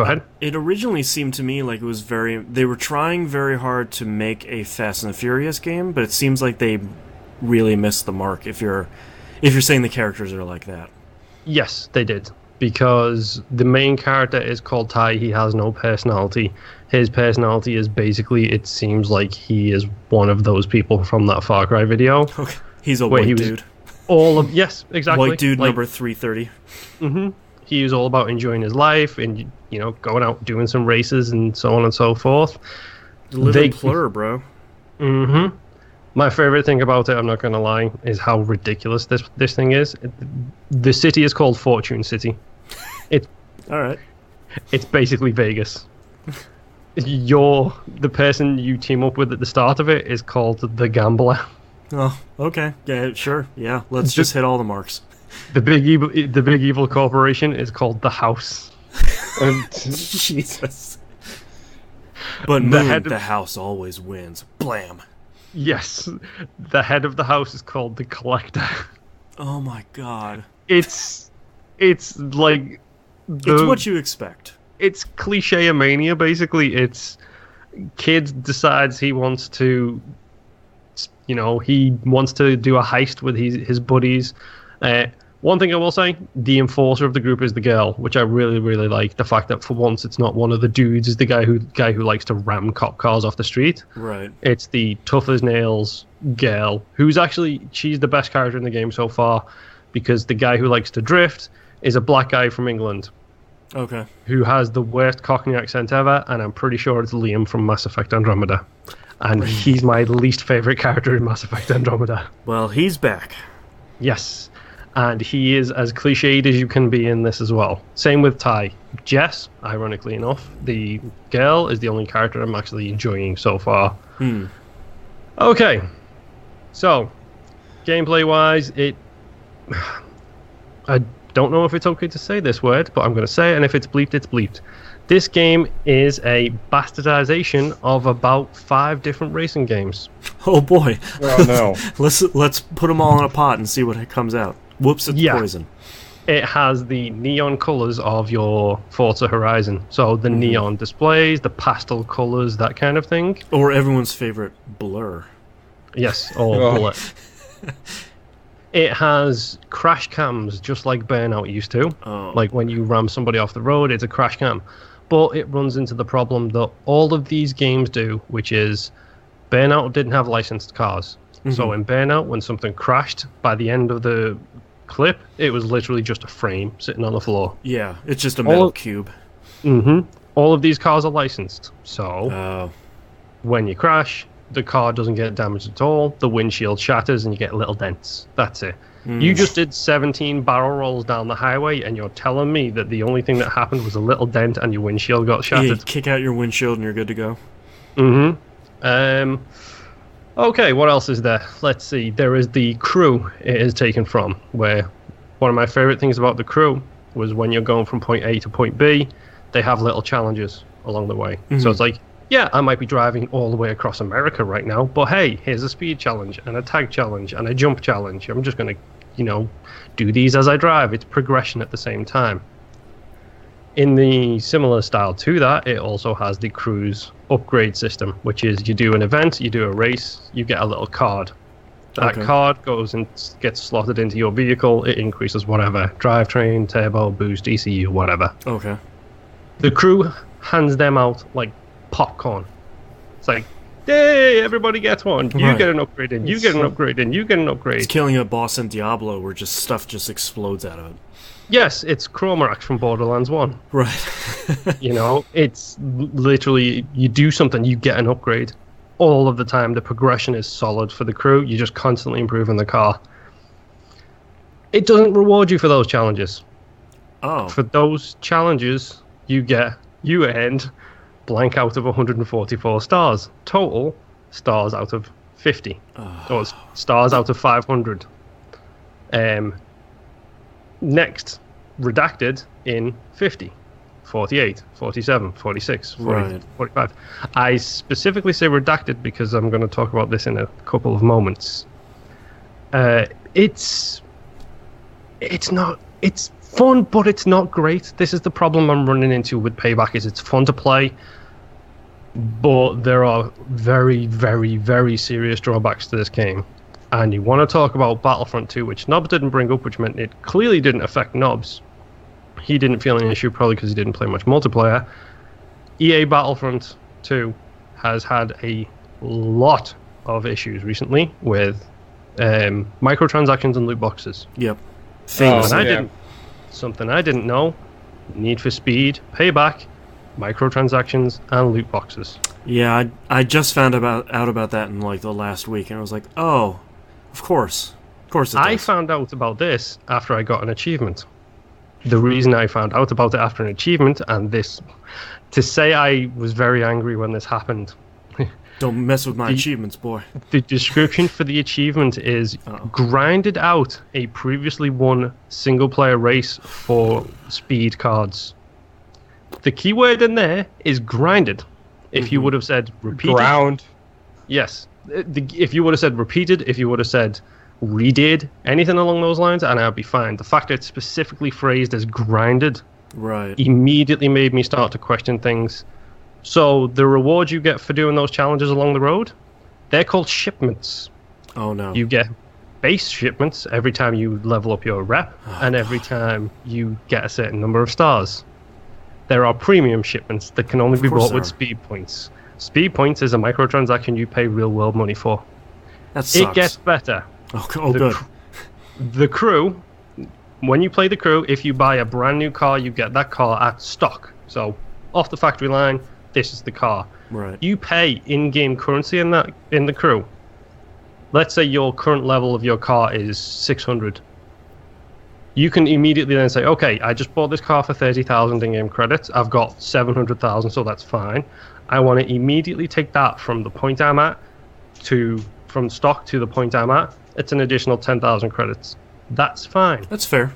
ahead. It originally seemed to me like it was they were trying very hard to make a Fast and the Furious game, but it seems like they really missed the mark if you're saying the characters are like that. Yes, they did. Because the main character is called Ty. He has no personality. His personality is basically, it seems like he is one of those people from that Far Cry video. Okay. He's a white dude. Yes, exactly. White dude, like, number 330. He was all about enjoying his life and, going out doing some races and so on and so forth. Living plur, bro. My favorite thing about it, I'm not going to lie, is how ridiculous this thing is. The city is called Fortune City. All right. It's basically Vegas. The person you team up with at the start of it is called the Gambler. Oh, okay. Yeah, sure. Yeah, let's just hit all the marks. The big evil corporation is called the House. Jesus. But the house always wins. Blam. Yes, the head of the house is called the Collector. Oh my god. It's like... It's what you expect. It's cliche mania, basically. It's... Kid decides he wants to... do a heist with his buddies. One thing I will say, the enforcer of the group is the girl, which I really, really like. The fact that for once it's not one of the dudes, it's the guy who likes to ram cop cars off the street. Right. It's the tough as nails girl, she's the best character in the game so far, because the guy who likes to drift is a black guy from England. Okay. Who has the worst Cockney accent ever, and I'm pretty sure it's Liam from Mass Effect Andromeda. And he's my least favorite character in Mass Effect Andromeda. Well, he's back. Yes. And he is as cliched as you can be in this as well. Same with Ty. Jess, ironically enough, the girl, is the only character I'm actually enjoying so far. Okay. So, gameplay-wise, I don't know if it's okay to say this word, but I'm going to say it, and if it's bleeped, it's bleeped. This game is a bastardization of about 5 different racing games. Oh boy. Oh no. Let's put them all in a pot and see what comes out. Whoops, it's poison. It has the neon colors of your Forza Horizon. So the neon displays, the pastel colors, that kind of thing. Or everyone's favorite, blur. Yes, or bullet. It has crash cams, just like Burnout used to. Oh. Like when you ram somebody off the road, it's a crash cam. But it runs into the problem that all of these games do, which is Burnout didn't have licensed cars. So in Burnout, when something crashed, by the end of the clip, it was literally just a frame sitting on the floor. Yeah, it's just a metal cube. All of these cars are licensed. So when you crash, the car doesn't get damaged at all. The windshield shatters and you get little dents. That's it. You just did 17 barrel rolls down the highway, and you're telling me that the only thing that happened was a little dent and your windshield got shattered? Yeah, you kick out your windshield and you're good to go. Okay, what else is there? Let's see. There is the crew it is taken from, where one of my favorite things about the crew was when you're going from point A to point B, they have little challenges along the way. So it's like, yeah, I might be driving all the way across America right now, but hey, here's a speed challenge and a tag challenge and a jump challenge. I'm just going to, do these as I drive. It's progression at the same time. In the similar style to that, it also has the crew's upgrade system, which is you do an event, you do a race, you get a little card. That card goes and gets slotted into your vehicle. It increases whatever, drivetrain, turbo, boost, ECU, whatever. Okay. The crew hands them out like popcorn. It's like, hey, everybody gets one. You get an upgrade in. You get an upgrade in. You get an upgrade. It's killing a boss in Diablo where just stuff just explodes out of it. Yes, it's Chromax from Borderlands 1. Right. You know, it's literally, you do something, you get an upgrade. All of the time, the progression is solid for the crew. You're just constantly improving the car. It doesn't reward you for those challenges. Oh. For those challenges, you end blank out of 144 stars. Total stars out of 50. Or stars out of 500. Next, redacted in 50, 48, 47, 46, 40, 45. I specifically say redacted because I'm going to talk about this in a couple of moments. It's fun, but it's not great. This is the problem I'm running into with Payback, is it's fun to play, but there are very, very, very serious drawbacks to this game. And you want to talk about Battlefront 2, which Nobs didn't bring up, which meant it clearly didn't affect Nobs. He didn't feel an issue, probably because he didn't play much multiplayer. EA Battlefront 2 has had a lot of issues recently with microtransactions and loot boxes. Yep. Something I didn't know. Need for Speed, Payback, microtransactions, and loot boxes. Yeah, I just found out about that in like the last week, and I was like, oh, of course it does. I found out about this after I got an achievement. The reason I found out about it after an achievement, and this, to say I was very angry when this happened. Don't mess with my achievements, boy. The description for the achievement is grinded out a previously won single-player race for speed cards. The keyword in there is grinded. If you would have said repeated... Ground. Yes. If you would have said repeated, if you would have said redid, anything along those lines, and I'd be fine. The fact that it's specifically phrased as grinded immediately made me start to question things. So the rewards you get for doing those challenges along the road, they're called shipments. Oh, no. You get base shipments every time you level up your rep, and every time you get a certain number of stars. There are premium shipments that can only be bought with speed points. Speed points is a microtransaction you pay real-world money for. That sucks. It gets better. Oh, good. The crew, when you play the crew, if you buy a brand new car, you get that car at stock. So, off the factory line, this is the car. Right. You pay in-game currency in the crew. Let's say your current level of your car is 600. You can immediately then say, okay, I just bought this car for 30,000 in-game credits. I've got 700,000, so that's fine. I want to immediately take that from the point I'm at from stock to the point I'm at. It's an additional 10,000 credits. That's fine. That's fair.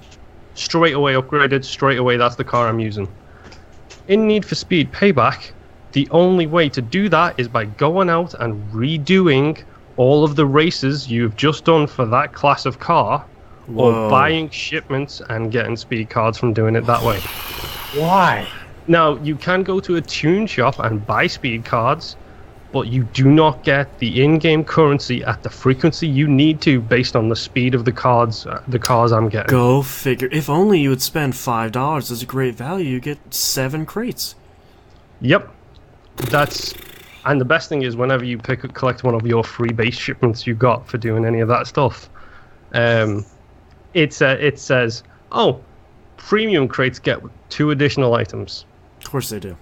Straight away upgraded, straight away that's the car I'm using. In Need for Speed Payback, the only way to do that is by going out and redoing all of the races you've just done for that class of car, or buying shipments and getting speed cards from doing it that way. Why? Now, you can go to a tune shop and buy speed cards, but you do not get the in-game currency at the frequency you need to based on the speed of the cars I'm getting. Go figure. If only you would spend $5 as a great value, you get 7 crates. Yep. And the best thing is whenever you collect one of your free base shipments you got for doing any of that stuff, it says, oh, premium crates get 2 additional items. Of course they do.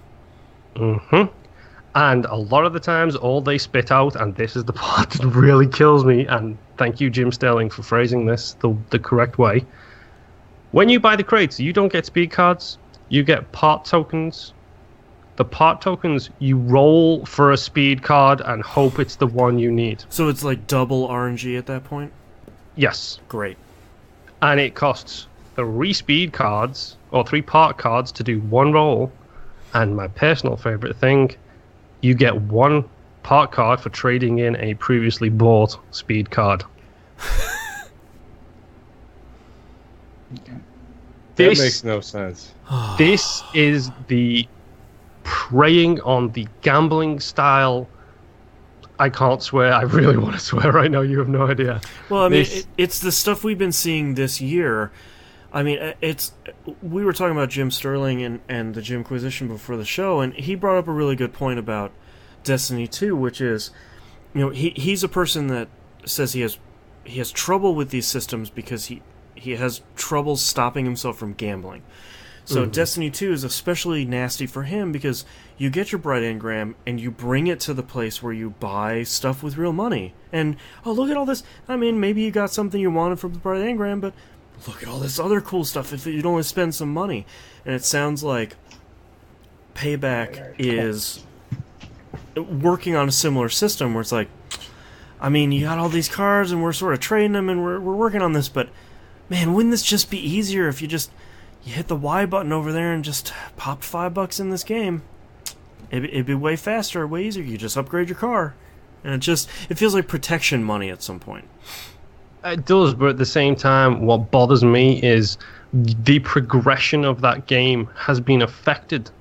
Mm-hmm. And a lot of the times, all they spit out, and this is the part that really kills me, and thank you, Jim Sterling, for phrasing this the correct way. When you buy the crates, you don't get speed cards. You get part tokens. The part tokens, you roll for a speed card and hope it's the one you need. So it's like double RNG at that point? Yes. Great. And it costs 3 speed cards, or 3 part cards to do 1 roll. And my personal favorite thing, you get 1 part card for trading in a previously bought speed card. That makes no sense. This is the preying on the gambling style. I can't swear. I really want to swear right now. You have no idea. Well, I mean, it's the stuff we've been seeing this year I mean, it's we were talking about Jim Sterling and the Jimquisition before the show, and he brought up a really good point about Destiny 2, which is, he's a person that says he has trouble with these systems because he has trouble stopping himself from gambling. So Destiny 2 is especially nasty for him because you get your Bright Engram and you bring it to the place where you buy stuff with real money. And, oh, look at all this. I mean, maybe you got something you wanted from the Bright Engram, but look at all this other cool stuff if you'd only spend some money. And it sounds like Payback is working on a similar system where it's like, I mean, you got all these cards and we're sort of trading them and we're working on this, but man, wouldn't this just be easier if you hit the Y button over there and just popped $5 in this game? It'd be way faster, way easier. You just upgrade your car. And it feels like protection money at some point. It does, but at the same time, what bothers me is the progression of that game has been affected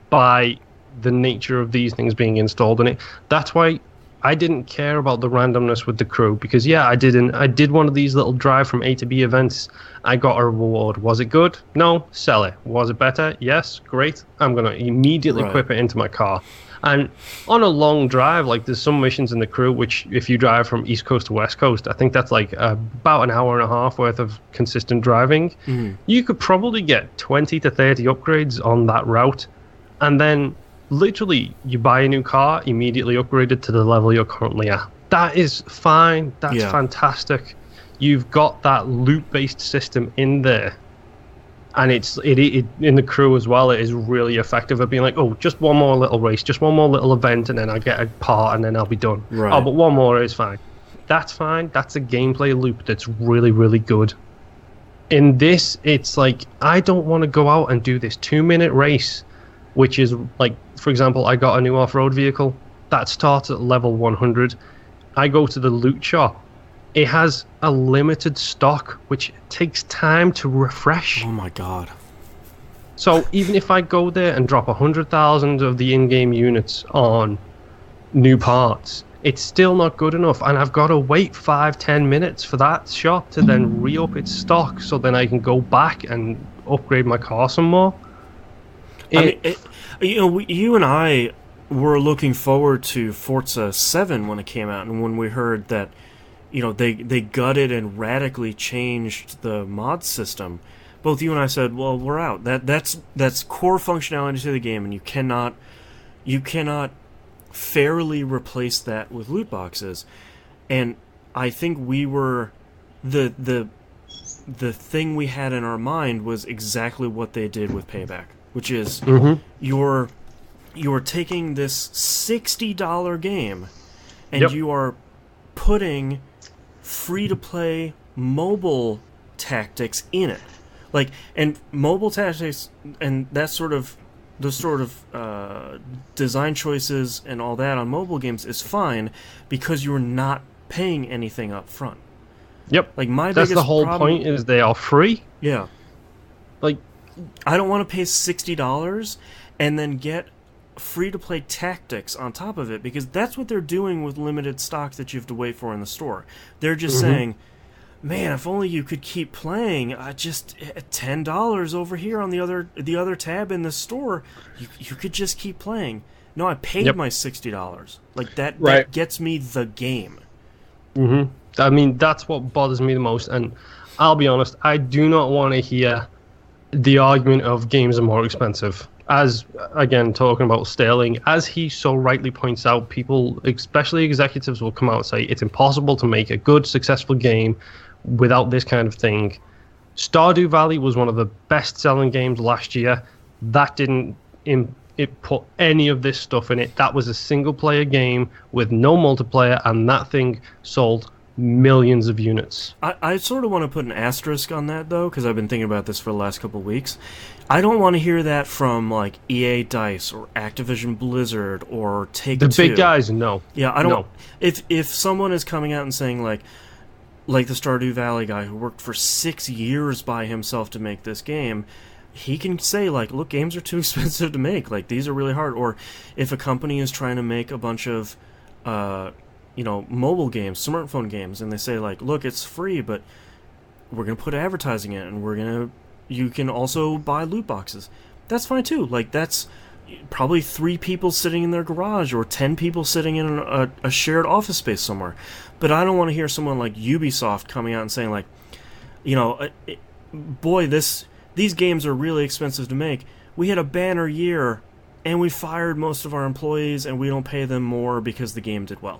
by the nature of these things being installed in it. That's why I didn't care about the randomness with the crew, because I did one of these little drive from A to B events. I got a reward. Was it good? No. Sell it. Was it better? Yes. Great. I'm going to immediately equip it into my car. And on a long drive, like there's some missions in the crew, which if you drive from East Coast to West Coast, I think that's like about an hour and a half worth of consistent driving. You could probably get 20 to 30 upgrades on that route. And then literally you buy a new car, immediately upgrade it to the level you're currently at. That is fine. That's fantastic. You've got that loot-based system in there. And it in the crew as well, it is really effective at being like, oh, just one more little race, just one more little event, and then I'll get a part, and then I'll be done. Right. Oh, but one more is fine. That's fine. That's a gameplay loop that's really, really good. In this, it's like, I don't want to go out and do this 2-minute race, which is like, for example, I got a new off-road vehicle that starts at level 100. I go to the loot shop. It has a limited stock, which takes time to refresh. Oh my god. So even if I go there and drop 100,000 of the in-game units on new parts, it's still not good enough. And I've got to wait 5-10 minutes for that shop to then re-up its stock so then I can go back and upgrade my car some more. You and I were looking forward to Forza 7 when it came out, and when we heard that they gutted and radically changed the mod system, both you and I said, well, we're out. That's core functionality to the game, and you cannot fairly replace that with loot boxes. And I think we were the thing we had in our mind was exactly what they did with Payback, which is you're taking this $60 game and you are putting free-to-play mobile tactics in it, and mobile tactics and those sort of design choices and all that on mobile games is fine because you're not paying anything up front. Yep, that's the whole point, is they are free. Yeah, I don't want to pay $60 and then get free-to-play tactics on top of it, because that's what they're doing with limited stock that you have to wait for in the store. They're just saying, man, if only you could keep playing, just $10 over here on the other tab in the store, you could just keep playing. No, I paid my $60. That gets me the game. I mean, that's what bothers me the most, and I'll be honest, I do not want to hear the argument of games are more expensive. As, again, talking about Sterling, as he so rightly points out, people, especially executives, will come out and say it's impossible to make a good, successful game without this kind of thing. Stardew Valley was one of the best-selling games last year. That didn't put any of this stuff in it. That was a single-player game with no multiplayer, and that thing sold millions of units. I sort of want to put an asterisk on that, though, because I've been thinking about this for the last couple of weeks. I don't want to hear that from EA Dice or Activision Blizzard or Take-Two. The big guys, no. Yeah, I don't. No. If someone is coming out and saying like the Stardew Valley guy who worked for 6 years by himself to make this game, he can say look, games are too expensive to make. These are really hard. Or if a company is trying to make a bunch of mobile games, smartphone games, and they say look, it's free, but we're gonna put advertising in, and you can also buy loot boxes. That's fine too. Like, that's probably 3 people sitting in their garage or 10 people sitting in a shared office space somewhere. But I don't want to hear someone like Ubisoft coming out and saying, like, boy, these games are really expensive to make. We had a banner year, and we fired most of our employees, and we don't pay them more because the game did well.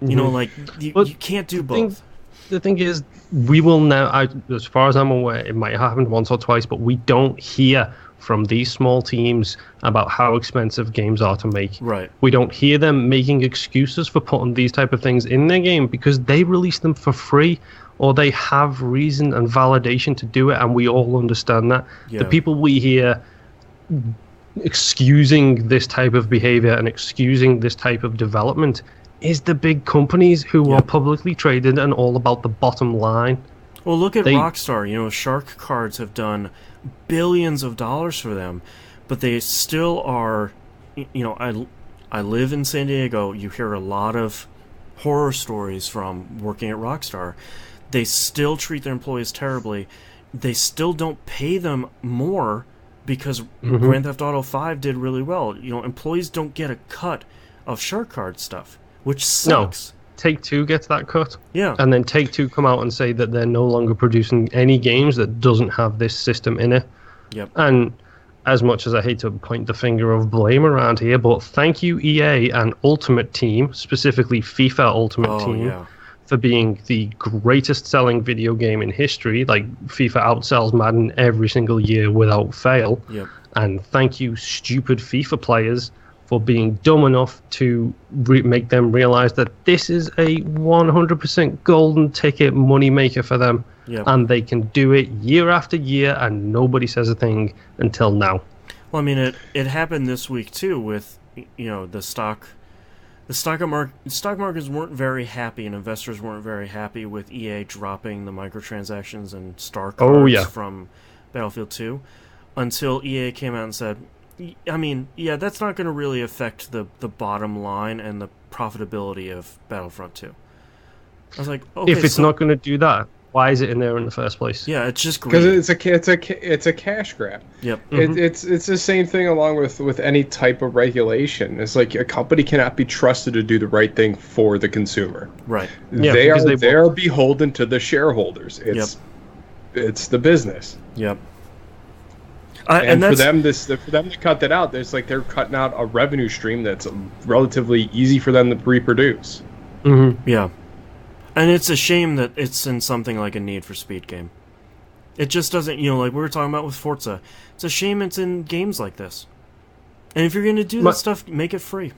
Mm-hmm. You can't do both. The thing is, we will now, as far as I'm aware, it might have happened once or twice, but we don't hear from these small teams about how expensive games are to make. Right. We don't hear them making excuses for putting these type of things in their game because they release them for free, or they have reason and validation to do it, and we all understand that. Yeah. The people we hear excusing this type of behavior and excusing this type of development is the big companies who are publicly traded and all about the bottom line. Well, look at Rockstar. Shark Cards have done billions of dollars for them, but they still are. I live in San Diego. You hear a lot of horror stories from working at Rockstar. They still treat their employees terribly. They still don't pay them more because Grand Theft Auto 5 did really well. Employees don't get a cut of Shark Card stuff, which sucks. No. Take-Two gets that cut. Yeah. And then Take-Two come out and say that they're no longer producing any games that doesn't have this system in it. Yep. And as much as I hate to point the finger of blame around here, but thank you EA and Ultimate Team, specifically FIFA Ultimate Team, for being the greatest selling video game in history. Like, FIFA outsells Madden every single year without fail. Yep. And thank you, stupid FIFA players, for being dumb enough to make them realize that this is a 100% golden ticket moneymaker for them. Yep. And they can do it year after year, and nobody says a thing until now. Well, I mean, it happened this week too with the stock markets weren't very happy, and investors weren't very happy with EA dropping the microtransactions and star cards from Battlefield 2 until EA came out and said, I mean, that's not going to really affect the bottom line and the profitability of Battlefront 2. I was like, okay, if it's not going to do that, why is it in there in the first place? Yeah, it's just greedy. Because it's a cash grab. Yep. It's the same thing along with any type of regulation. It's like a company cannot be trusted to do the right thing for the consumer. Right. Yeah, they are beholden to the shareholders. It's the business. Yep. And for them to cut that out, they're cutting out a revenue stream that's relatively easy for them to reproduce. Mm-hmm. Yeah. And it's a shame that it's in something like a Need for Speed game. It just doesn't, like we were talking about with Forza. It's a shame it's in games like this. And if you're going to do that stuff, make it free.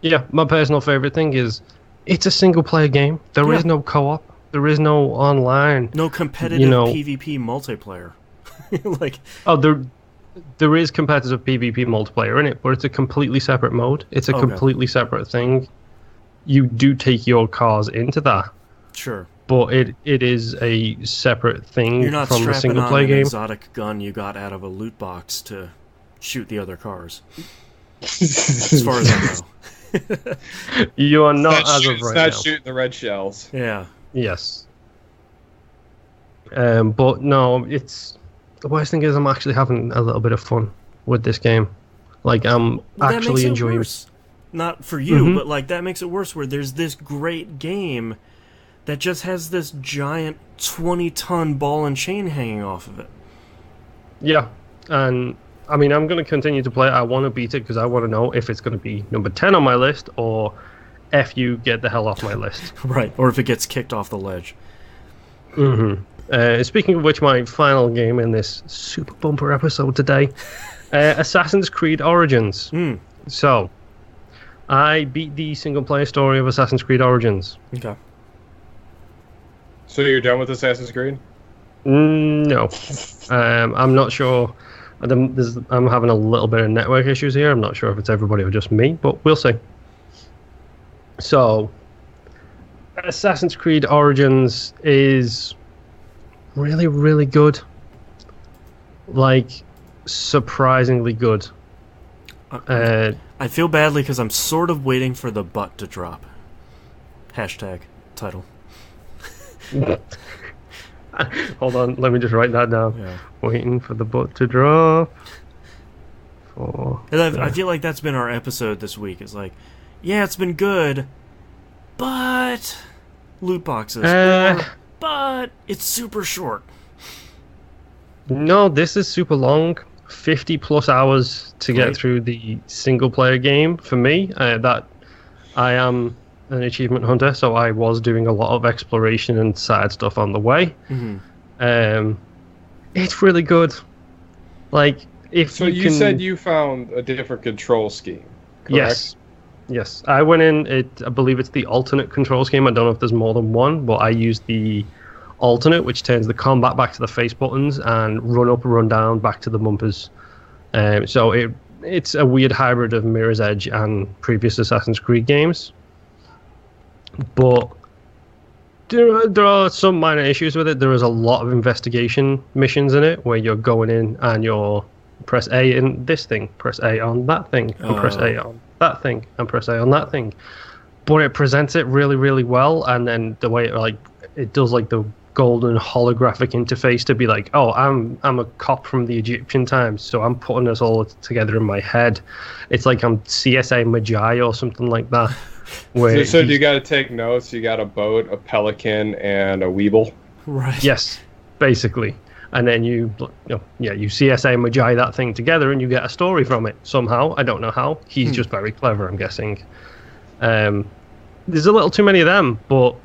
Yeah, my personal favorite thing is it's a single-player game. There is no co-op. There is no online. No competitive PvP multiplayer. There is competitive PvP multiplayer in it, but it's a completely separate mode. It's a completely separate thing. You do take your cars into that. Sure. But it is a separate thing You're not from the strapping single-player on an game. exotic gun you got out of a loot box to shoot the other cars. As far as I know. You are not as of right now. It's not shooting the red shells. Yeah. Yes. But no, it's... The worst thing is I'm actually having a little bit of fun with this game. Like, I'm actually enjoying it. Worse. Not for you, but that makes it worse where there's this great game that just has this giant 20-ton ball and chain hanging off of it. Yeah, and I mean, I'm going to continue to play it. I want to beat it because I want to know if it's going to be number 10 on my list or F you, get the hell off my list. Right, or if it gets kicked off the ledge. Speaking of which, my final game in this super bumper episode today, Assassin's Creed Origins. So, I beat the single-player story of Assassin's Creed Origins. Okay. So you're done with Assassin's Creed? No. I'm not sure. I'm having a little bit of network issues here. I'm not sure if it's everybody or just me, but we'll see. So, Assassin's Creed Origins is really, really good. Like, surprisingly good. I feel badly because I'm sort of waiting for the butt to drop. Hashtag title. Hold on, let me just write that down. Yeah. Waiting for the book to drop. And I feel like that's been our episode this week. It's like, yeah, it's been good, but loot boxes. But it's super short. No, this is super long. 50 plus hours to get through the single player game for me. That I am an achievement hunter, so I was doing a lot of exploration and side stuff on the way. Mm-hmm. It's really good. Like, if so you said you found a different control scheme, correct? Yes. I went in. I believe it's the alternate control scheme. I don't know if there's more than one, but I used the alternate, which turns the combat back to the face buttons and run up, run down, back to the bumpers. So it's a weird hybrid of Mirror's Edge and previous Assassin's Creed games. But there are some minor issues with it. There is a lot of investigation missions in it where you're going in and you're press A in this thing, press A on that thing, and press A on that thing, and press A on that thing. But it presents it really, really well, and then the way it does like the golden holographic interface to be like, oh, I'm a cop from the Egyptian times, so I'm putting this all together in my head. It's like I'm CSA Magi or something like that. Where so you got to take notes. You got a boat, a pelican, and a weeble. Right. Yes, basically. And then you CSA Magi that thing together, and you get a story from it somehow. I don't know how. He's just very clever, I'm guessing. There's a little too many of them, but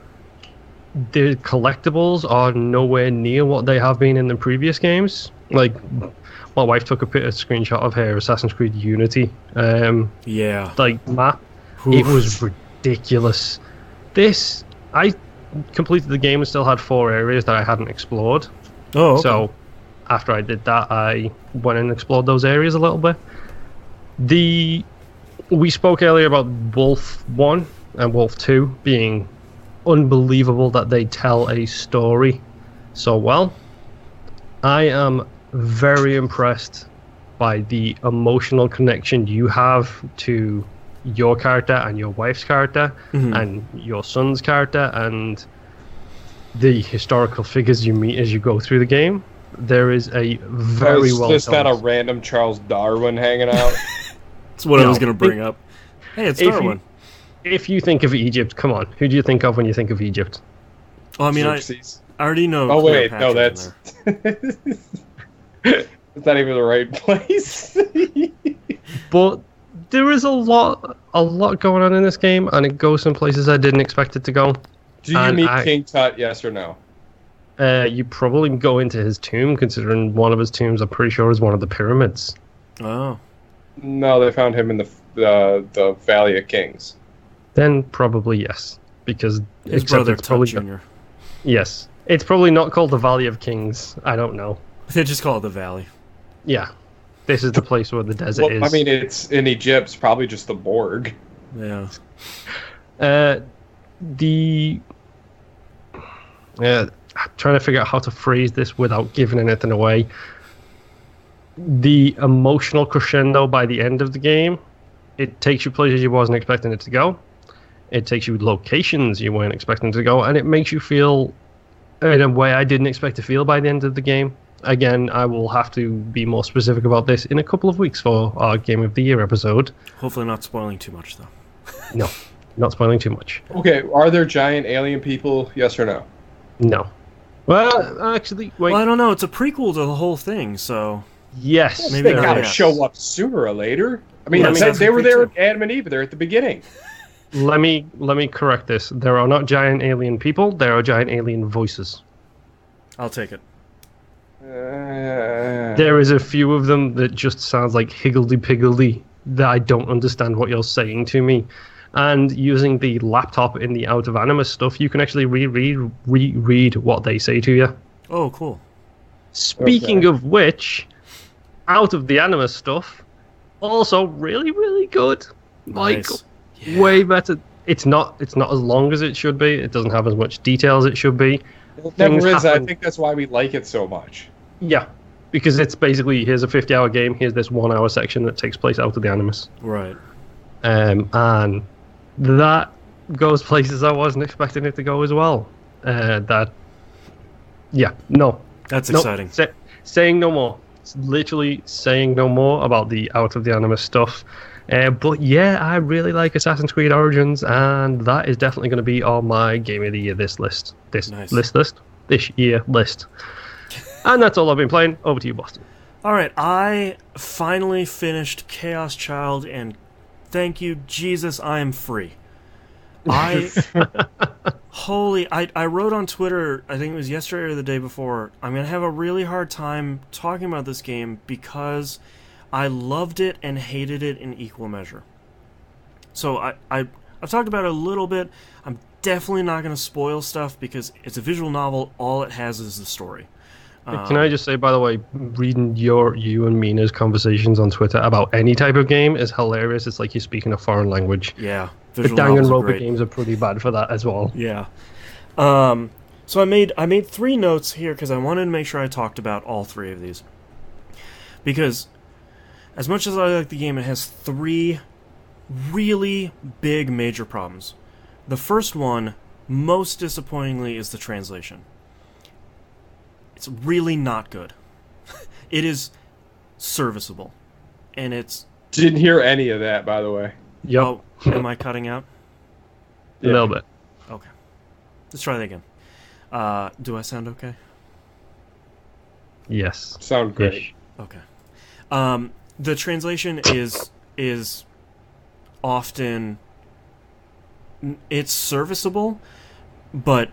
the collectibles are nowhere near what they have been in the previous games. Like, my wife took a screenshot of her Assassin's Creed Unity map. Oof. It was ridiculous. I completed the game and still had 4 areas that I hadn't explored. Oh, okay. So after I did that, I went and explored those areas a little bit. We spoke earlier about Wolf 1 and Wolf 2 being unbelievable that they tell a story so well. I am very impressed by the emotional connection you have to your character and your wife's character and your son's character and the historical figures you meet as you go through the game. There is a very well just not a random Charles Darwin hanging out. That's what I was going to bring up. Hey, it's Darwin. If you think of Egypt, come on. Who do you think of when you think of Egypt? Oh, I mean, I already know. Oh, wait. No, that's... It's not even the right place. But there is a lot going on in this game, and it goes some places I didn't expect it to go. Do you meet King Tut, yes or no? You probably go into his tomb, considering one of his tombs, I'm pretty sure, is one of the pyramids. Oh. No, they found him in the Valley of Kings. Then probably yes, because his brother Tut Jr. Yes. It's probably not called the Valley of Kings. I don't know. They just call it the Valley. Yeah. This is the place where the desert is. I mean, it's in Egypt. It's probably just the Borg. Yeah. I'm trying to figure out how to phrase this without giving anything away. The emotional crescendo by the end of the game, it takes you places you wasn't expecting it to go. It takes you locations you weren't expecting to go, and it makes you feel in a way I didn't expect to feel by the end of the game. Again, I will have to be more specific about this in a couple of weeks for our Game of the Year episode. Hopefully not spoiling too much, though. No, not spoiling too much. Okay, are there giant alien people, yes or no? No. Well, actually, wait. Well, I don't know. It's a prequel to the whole thing, so... Yes. Maybe they gotta show up sooner or later. I mean, they were there with Adam and Eve. They're at the beginning. Let me correct this. There are not giant alien people. There are giant alien voices. I'll take it. There is a few of them that just sounds like higgledy-piggledy that I don't understand what you're saying to me. And using the laptop in the Out of Animus stuff, you can actually reread what they say to you. Oh, cool. Speaking of which, Out of the Animus stuff, also really, really good. Nice. Like, way better. It's not as long as it should be. It doesn't have as much detail as it should be. It never is. I think that's why we like it so much. Yeah, because it's basically, here's a 50-hour game, here's this 1-hour section that takes place out of the Animus. Right. And that goes places I wasn't expecting it to go as well. That Yeah, no. That's Nope. exciting. Saying no more. It's literally saying no more about the Out of the Anima stuff. But yeah, I really like Assassin's Creed Origins, and that is definitely going to be on my Game of the Year this year list. And that's all I've been playing. Over to you, Boston. All right, I finally finished Chaos Child, and thank you, Jesus, I am free. I wrote on Twitter, I think it was yesterday or the day before, I'm going to have a really hard time talking about this game because I loved it and hated it in equal measure. So I've talked about it a little bit. I'm definitely not going to spoil stuff because it's a visual novel. All it has is the story. Can I just say, by the way, reading you and Mina's conversations on Twitter about any type of game is hilarious. It's like you're speaking a foreign language. Yeah. The Danganronpa games are pretty bad for that as well. Yeah. So I made 3 notes here because I wanted to make sure I talked about all 3 of these. Because as much as I like the game, it has 3 really big major problems. The first one, most disappointingly, is the translation. It's really not good. It is serviceable. And it's... Didn't hear any of that, by the way. Yep. Oh, am I cutting out? A little bit. Okay. Let's try that again. Do I sound okay? Yes. Sound great. Okay. The translation is often... It's serviceable, but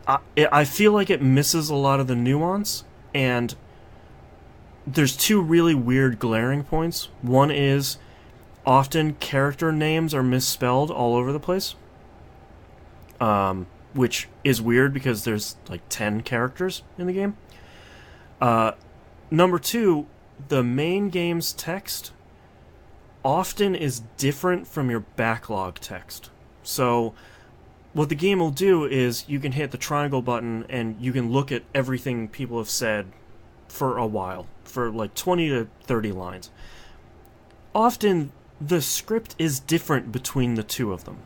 I feel like it misses a lot of the nuance, and there's 2 really weird glaring points. One is often character names are misspelled all over the place, which is weird because there's like 10 characters in the game. Number 2, the main game's text often is different from your backlog text. So what the game will do is you can hit the triangle button and you can look at everything people have said for a while, for like 20 to 30 lines. Often the script is different between the 2 of them.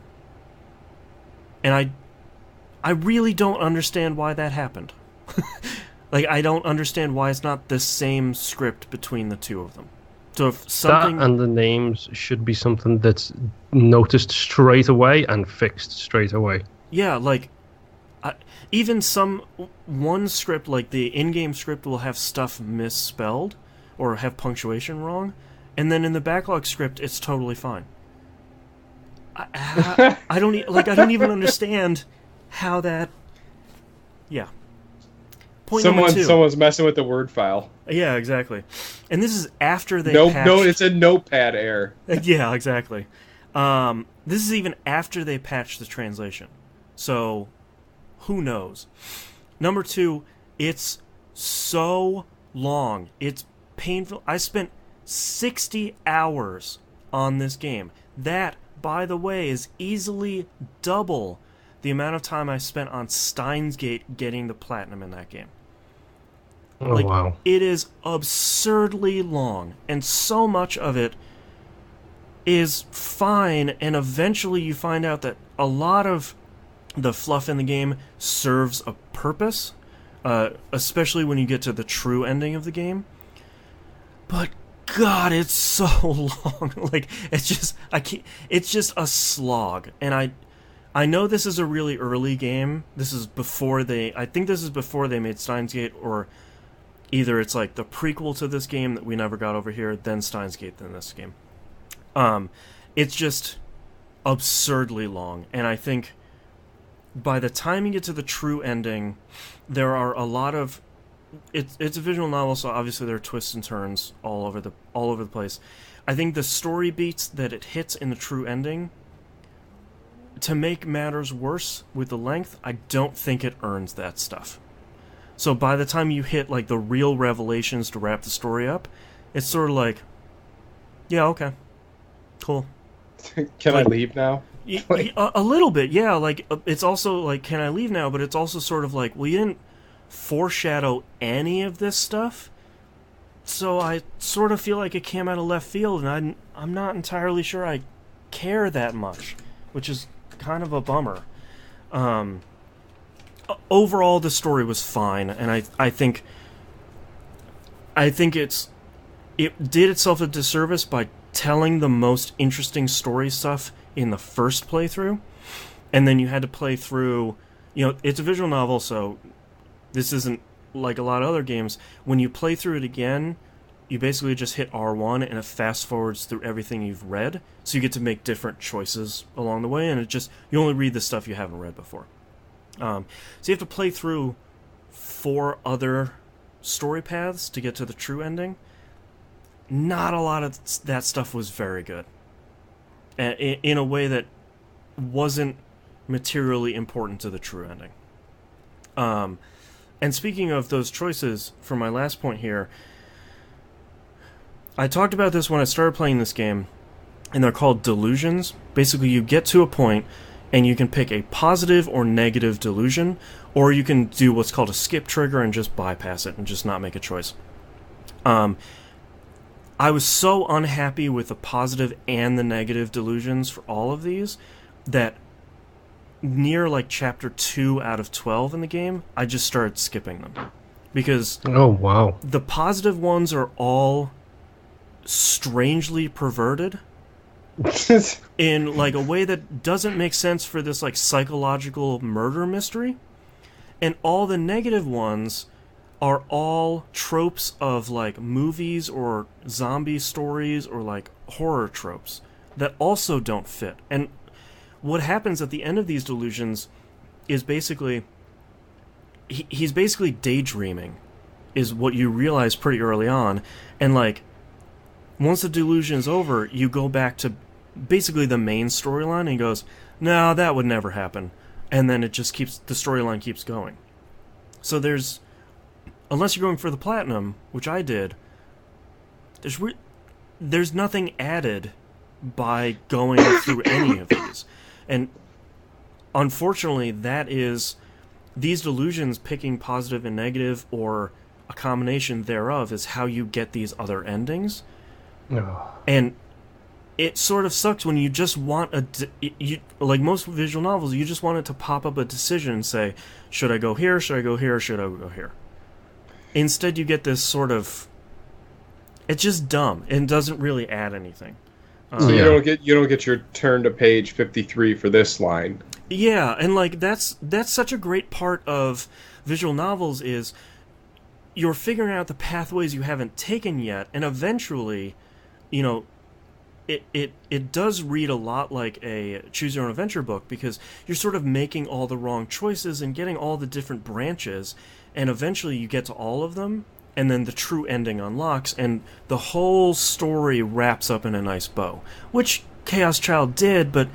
And I really don't understand why that happened. Like, I don't understand why it's not the same script between the 2 of them. So if something... That and the names should be something that's noticed straight away and fixed straight away. Yeah, like, even one script, like the in-game script, will have stuff misspelled or have punctuation wrong, and then in the backlog script, it's totally fine. I don't even understand how that... Yeah. Point number 2. Someone's messing with the Word file. Yeah, exactly. And this is after they No, patched... it's a notepad error. Yeah, exactly. This is even after they patched the translation. So, who knows? Number 2, it's so long. It's painful. I spent 60 hours on this game. That, by the way, is easily double the amount of time I spent on Steins Gate getting the platinum in that game. Oh, wow. It is absurdly long, and so much of it is fine, and eventually you find out that a lot of the fluff in the game serves a purpose, especially when you get to the true ending of the game. But God, it's so long. Like, it's just a slog. And I know this is a really early game. This is before I think this is before they made Steins Gate, or either it's like the prequel to this game that we never got over here, then Steins Gate, then this game. It's just absurdly long, and I think by the time you get to the true ending, there are a lot of... It's a visual novel, so obviously there are twists and turns all over the place. I think the story beats that it hits in the true ending, to make matters worse with the length, I don't think it earns that stuff. So by the time you hit like the real revelations to wrap the story up, it's sort of like, yeah, okay, cool. Can I leave now? A little bit, yeah. Like, it's also like, can I leave now? But it's also sort of like, well, you didn't foreshadow any of this stuff, so I sort of feel like it came out of left field, and I'm not entirely sure I care that much, which is kind of a bummer. overall the story was fine, and I think it did itself a disservice by telling the most interesting story stuff in the first playthrough, and then you had to play through. It's a visual novel, so this isn't like a lot of other games. When you play through it again, you basically just hit R1 and it fast forwards through everything you've read, so you get to make different choices along the way, and you only read the stuff you haven't read before. So you have to play through 4 other story paths to get to the true ending. Not a lot of that stuff was very good, in a way that wasn't materially important to the true ending. And speaking of those choices, for my last point here, I talked about this when I started playing this game, and they're called delusions. Basically, you get to a point, and you can pick a positive or negative delusion, or you can do what's called a skip trigger and just bypass it and just not make a choice. I was so unhappy with the positive and the negative delusions for all of these that near like chapter 2 out of 12 in the game, I just started skipping them. Because Oh, wow. the positive ones are all strangely perverted in like a way that doesn't make sense for this like psychological murder mystery, and all the negative ones are all tropes of like movies or zombie stories or like horror tropes that also don't fit. And what happens at the end of these delusions is basically he's basically daydreaming, is what you realize pretty early on, and like once the delusion is over, you go back to basically the main storyline, and he goes, no, that would never happen. And then the storyline keeps going. So unless you're going for the platinum, which I did, there's nothing added by going through any of these. And unfortunately, these delusions, picking positive and negative, or a combination thereof, is how you get these other endings. Oh. And it sort of sucks when you just want like most visual novels, you just want it to pop up a decision and say, should I go here, should I go here, or should I go here? Instead, you get this sort of, it's just dumb and doesn't really add anything. So you don't get your turn to page 53 for this line. Yeah, and like that's such a great part of visual novels, is you're figuring out the pathways you haven't taken yet, and eventually, it does read a lot like a choose your own adventure book, because you're sort of making all the wrong choices and getting all the different branches, and eventually you get to all of them, and then the true ending unlocks, and the whole story wraps up in a nice bow, which Chaos Child did. But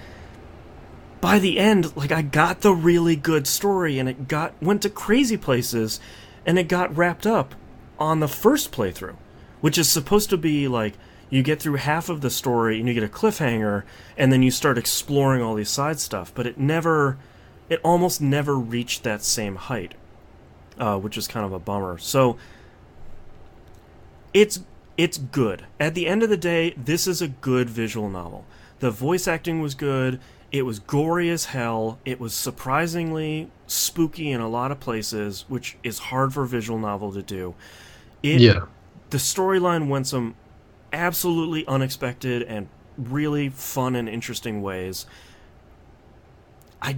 by the end, like, I got the really good story, and it went to crazy places, and it got wrapped up on the first playthrough, which is supposed to be like, you get through half of the story and you get a cliffhanger, and then you start exploring all these side stuff. But it almost never reached that same height, which is kind of a bummer. So it's good. At the end of the day, this is a good visual novel. The voice acting was good. It was gory as hell. It was surprisingly spooky in a lot of places, which is hard for a visual novel to do. The storyline went some absolutely unexpected and really fun and interesting ways. I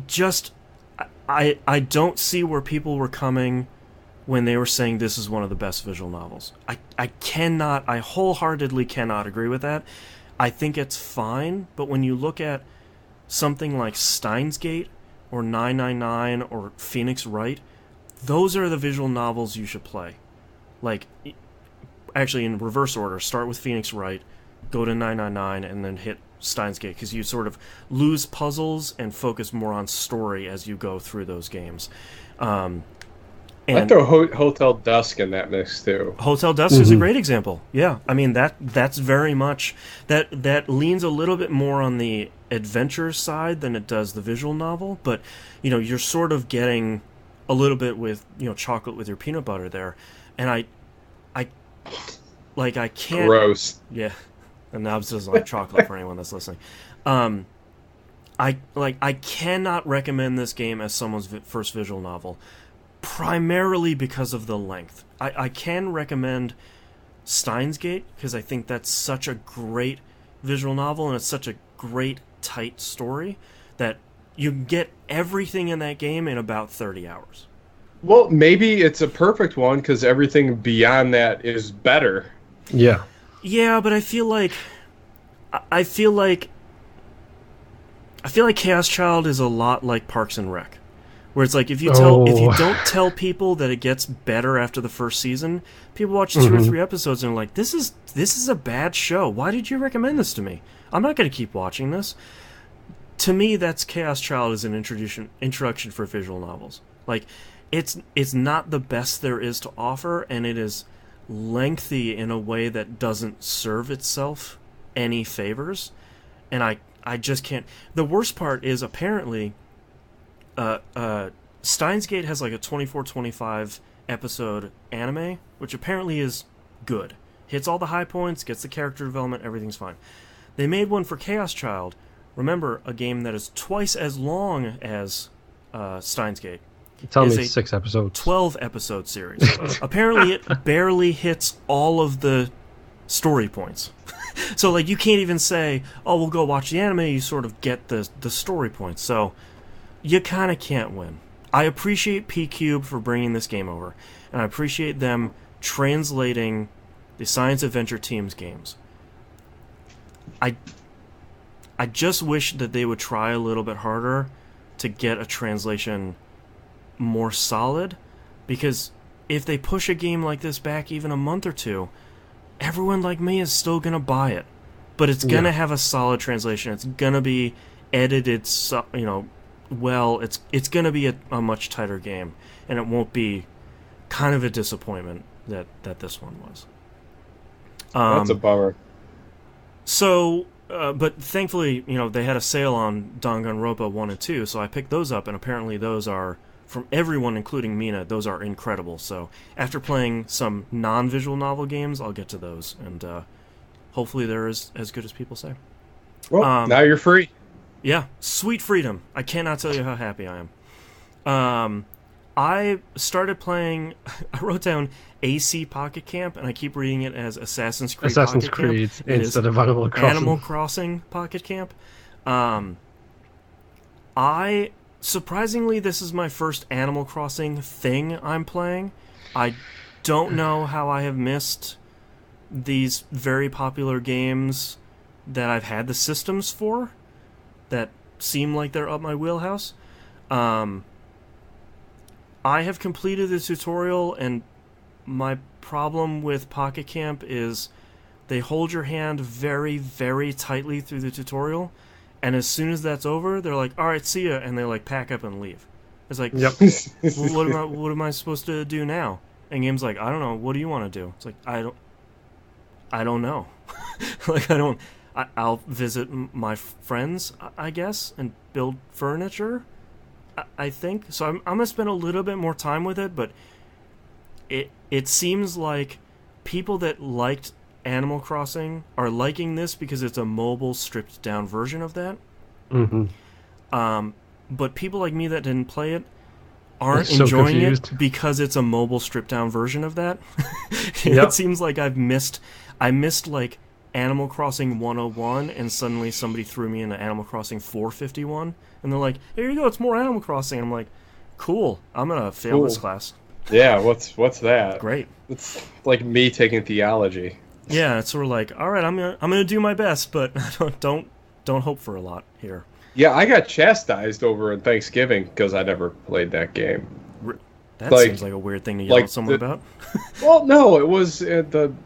don't see where people were coming when they were saying this is one of the best visual novels. I wholeheartedly cannot agree with that. I think it's fine, but when you look at something like Steins Gate or 999 or Phoenix Wright, those are the visual novels you should play. Like, actually in reverse order, start with Phoenix Wright, go to 999, and then hit Steins Gate, because you sort of lose puzzles and focus more on story as you go through those games. I throw Hotel Dusk in that mix too. Hotel Dusk is a great example. Yeah, I mean that's very much that leans a little bit more on the adventure side than it does the visual novel, but you're sort of getting a little bit with chocolate with your peanut butter there, and I can't. Gross. Yeah, and Nobs doesn't like chocolate for anyone that's listening. I cannot recommend this game as someone's first visual novel, primarily because of the length. I can recommend Steins Gate because I think that's such a great visual novel and it's such a great tight story that you get everything in that game in about 30 hours. Well, maybe it's a perfect one because everything beyond that is better. Yeah. Yeah, but I feel like Chaos Child is a lot like Parks and Rec, where it's like if you don't tell people that it gets better after the first season, people watch 2 or 3 episodes and are like, this is a bad show. Why did you recommend this to me? I'm not going to keep watching this. To me, that's Chaos Child as an introduction for visual novels. Like, it's not the best there is to offer, and it is lengthy in a way that doesn't serve itself any favors, and I just can't. The worst part is apparently Steins Gate has like a 24-25 episode anime, which apparently is good. Hits all the high points, gets the character development, everything's fine. They made one for Chaos Child. Remember, a game that is twice as long as Steins Gate. Tell me 6 episodes. 12 episode series. Apparently it barely hits all of the story points. So like you can't even say, oh, we'll go watch the anime, you sort of get the story points. So you kind of can't win. I appreciate P-Cube for bringing this game over, and I appreciate them translating the Science Adventure Team's games. I just wish that they would try a little bit harder to get a translation more solid, because if they push a game like this back even a month or two, everyone like me is still going to buy it. But it's going to have a solid translation. It's going to be edited, well. It's going to be a much tighter game, and it won't be kind of a disappointment that this one was. That's a bummer. So, but thankfully, they had a sale on Danganronpa 1 and 2, so I picked those up, and apparently those are, from everyone, including Mina, those are incredible. So after playing some non-visual novel games, I'll get to those, and hopefully they're as good as people say. Well, now you're free. Yeah, sweet freedom. I cannot tell you how happy I am. I started playing, I wrote down AC Pocket Camp, and I keep reading it as Assassin's Creed Pocket Camp. Instead of Animal Crossing. Animal Crossing Pocket Camp. Surprisingly, this is my first Animal Crossing thing I'm playing. I don't know how I have missed these very popular games that I've had the systems for that seem like they're up my wheelhouse. I have completed the tutorial, and my problem with Pocket Camp is they hold your hand very, very tightly through the tutorial, and as soon as that's over, they're like, all right, see ya, and they like pack up and leave. It's like, yep. Well, what am I supposed to do now? And game's like, I don't know, what do you want to do? It's like, I don't know. Like, I'll visit my friends, I guess, and build furniture, I think. So I'm going to spend a little bit more time with it, but it seems like people that liked Animal Crossing are liking this because it's a mobile, stripped-down version of that. Mm-hmm. But people like me that didn't play it aren't enjoying it because it's a mobile, stripped-down version of that. It seems like I missed like Animal Crossing 101, and suddenly somebody threw me into Animal Crossing 451, and they're like, here you go, it's more Animal Crossing. And I'm like, cool, I'm gonna fail this class. Yeah, what's that? Great. It's like me taking theology. Yeah, it's sort of like, all right, I'm gonna do my best, but don't hope for a lot here. Yeah, I got chastised over in Thanksgiving because I never played that game. That seems like a weird thing to yell at someone about. Well, no, it was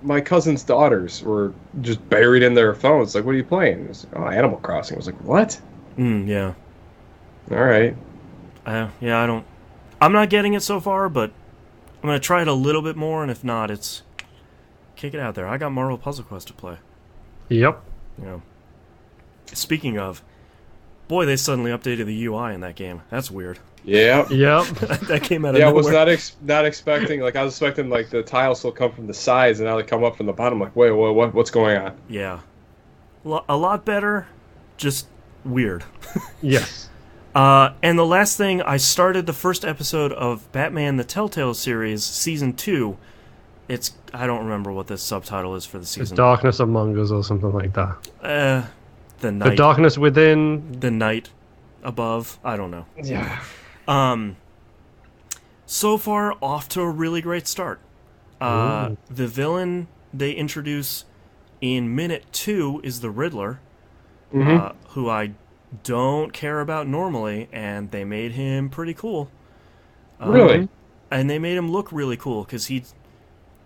my cousin's daughters were just buried in their phones. Like, what are you playing? It was, Animal Crossing. I was like, what? Yeah. All right. I'm not getting it so far, but I'm gonna try it a little bit more, and if not, it's kick it out there. I got Marvel Puzzle Quest to play. Yep. Speaking of, boy, they suddenly updated the UI in that game. That's weird. Yep. That came out of nowhere. I was not expecting. Like, I was expecting like the tiles will come from the sides, and now they come up from the bottom. Like, wait, what's going on? Yeah, a lot better. Just weird. Yes. And the last thing, I started the first episode of Batman the TellTale series, Season 2. I don't remember what the subtitle is for the season. It's Darkness Among Us or something like that. The Night. The Darkness Within. The Night Above. I don't know. Yeah. So far, off to a really great start. The villain they introduce in minute 2 is the Riddler, who I don't care about normally, and they made him pretty cool. Really? And they made him look really cool, because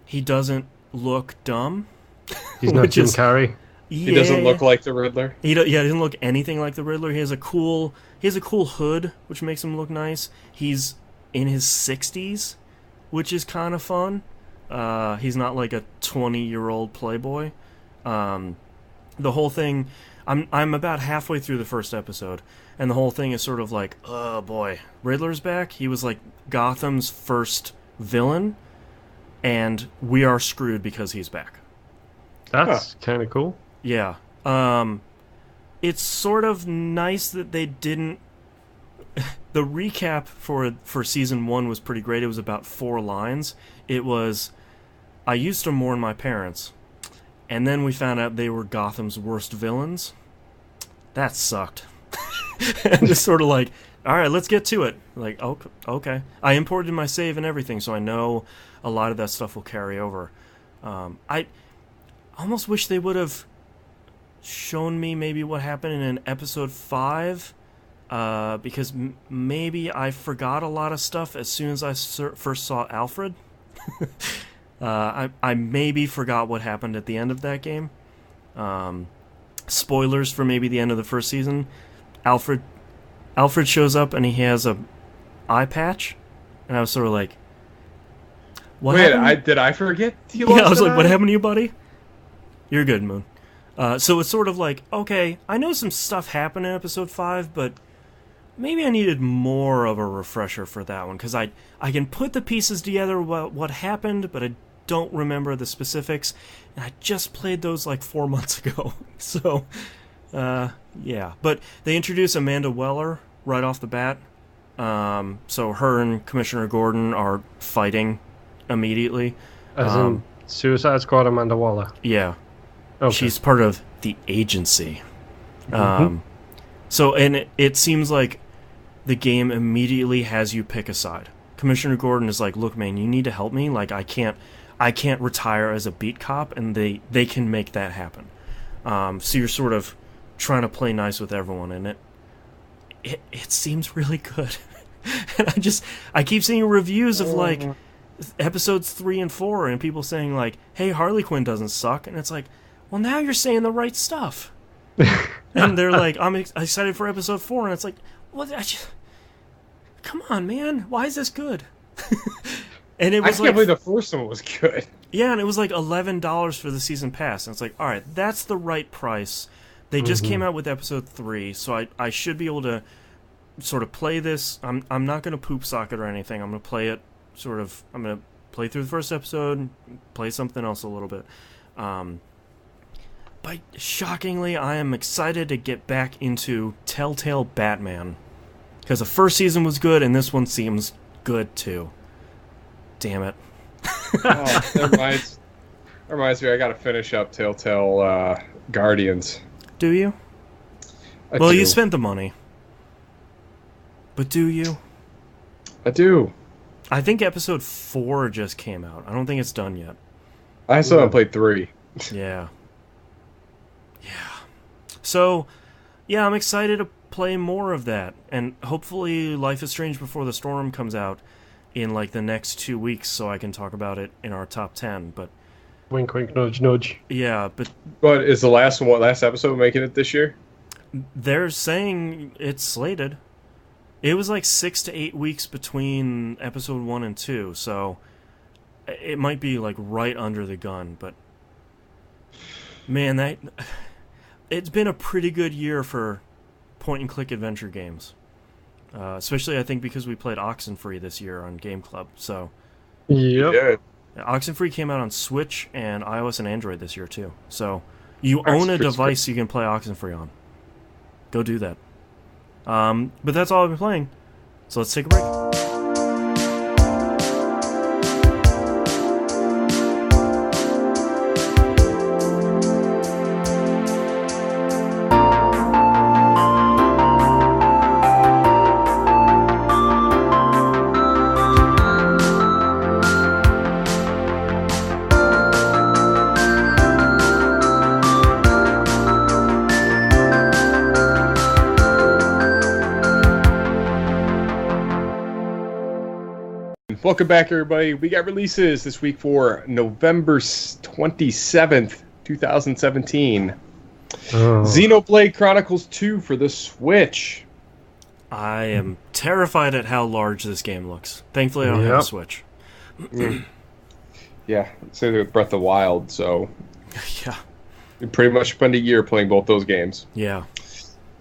he doesn't look dumb. He's not Jim Carrey. Yeah, He doesn't look like the Riddler. He doesn't look anything like the Riddler. He has a cool hood, which makes him look nice. He's in his 60s, which is kind of fun. He's not like a 20-year-old playboy. The whole thing, I'm about halfway through the first episode, and the whole thing is sort of like, oh boy, Riddler's back. He was like Gotham's first villain, and we are screwed because he's back. That's kind of cool. Yeah. It's sort of nice that they didn't... The recap for Season 1 was pretty great. It was about 4 lines. It was, I used to mourn my parents, and then we found out they were Gotham's worst villains. That sucked. And just sort of like, all right, let's get to it. Like, okay. I imported my save and everything, so I know a lot of that stuff will carry over. I almost wish they would have shown me maybe what happened in episode 5, because maybe I forgot a lot of stuff as soon as I first saw Alfred. I maybe forgot what happened at the end of that game. Spoilers for maybe the end of the first season. Alfred shows up and he has a eye patch, and I was sort of like, what happened? Did I forget? Yeah, I was like, what happened to you, buddy? You're good, Moon. So it's sort of like, okay, I know some stuff happened in episode 5, but maybe I needed more of a refresher for that one, because I can put the pieces together what happened, but I don't remember the specifics, and I just played those like 4 months ago. So, yeah. But they introduce Amanda Weller right off the bat. So her and Commissioner Gordon are fighting immediately. As in Suicide Squad Amanda Waller. Yeah. Okay. She's part of the agency. So, and it seems like the game immediately has you pick a side. Commissioner Gordon is like, look, man, you need to help me. Like, I can't retire as a beat cop, and they can make that happen. So you're sort of trying to play nice with everyone, and it seems really good. And I keep seeing reviews of like episodes 3 and 4, and people saying like, hey, Harley Quinn doesn't suck, and it's like, well, now you're saying the right stuff. And they're like, I'm excited for episode 4, and it's like, well, come on, man, why is this good? And it was I can't believe the first one was good. Yeah, and it was like $11 for the season pass, and it's like, all right, that's the right price. They just came out with episode 3, so I should be able to sort of play this. I'm not going to poop socket or anything. I'm going to play it sort of. I'm going to play through the first episode, play something else a little bit. But shockingly, I am excited to get back into TellTale Batman, because the first season was good, and this one seems good too. Damn it. Oh, that reminds me, I gotta finish up TellTale Guardians. Do you? I well, do. you spent the money. But do you? I do. I think episode 4 just came out. I don't think it's done yet. I still haven't played 3. Yeah. So, yeah, I'm excited to play more of that. And hopefully Life is Strange Before the Storm comes out in like the next 2 weeks, so I can talk about it in our top 10. But wink, wink, nudge, nudge. Yeah, but is the last episode making it this year? They're saying it's slated. It was like 6 to 8 weeks between episode 1 and 2, so it might be like right under the gun. But man, it's been a pretty good year for point-and-click adventure games. Especially, I think, because we played Oxenfree this year on Game Club. So, yep. Yeah. Oxenfree came out on Switch and iOS and Android this year, too. So, you own a device you can play Oxenfree on. go do that. But that's all I've been playing. So let's take a break. Welcome back, everybody. We got releases this week for November 27th, 2017. Xenoblade Chronicles 2 for the Switch. I am terrified at how large this game looks. Thankfully, I don't have a Switch. Yeah, same with Breath of the Wild, so... Yeah. You pretty much spend a year playing both those games. Yeah.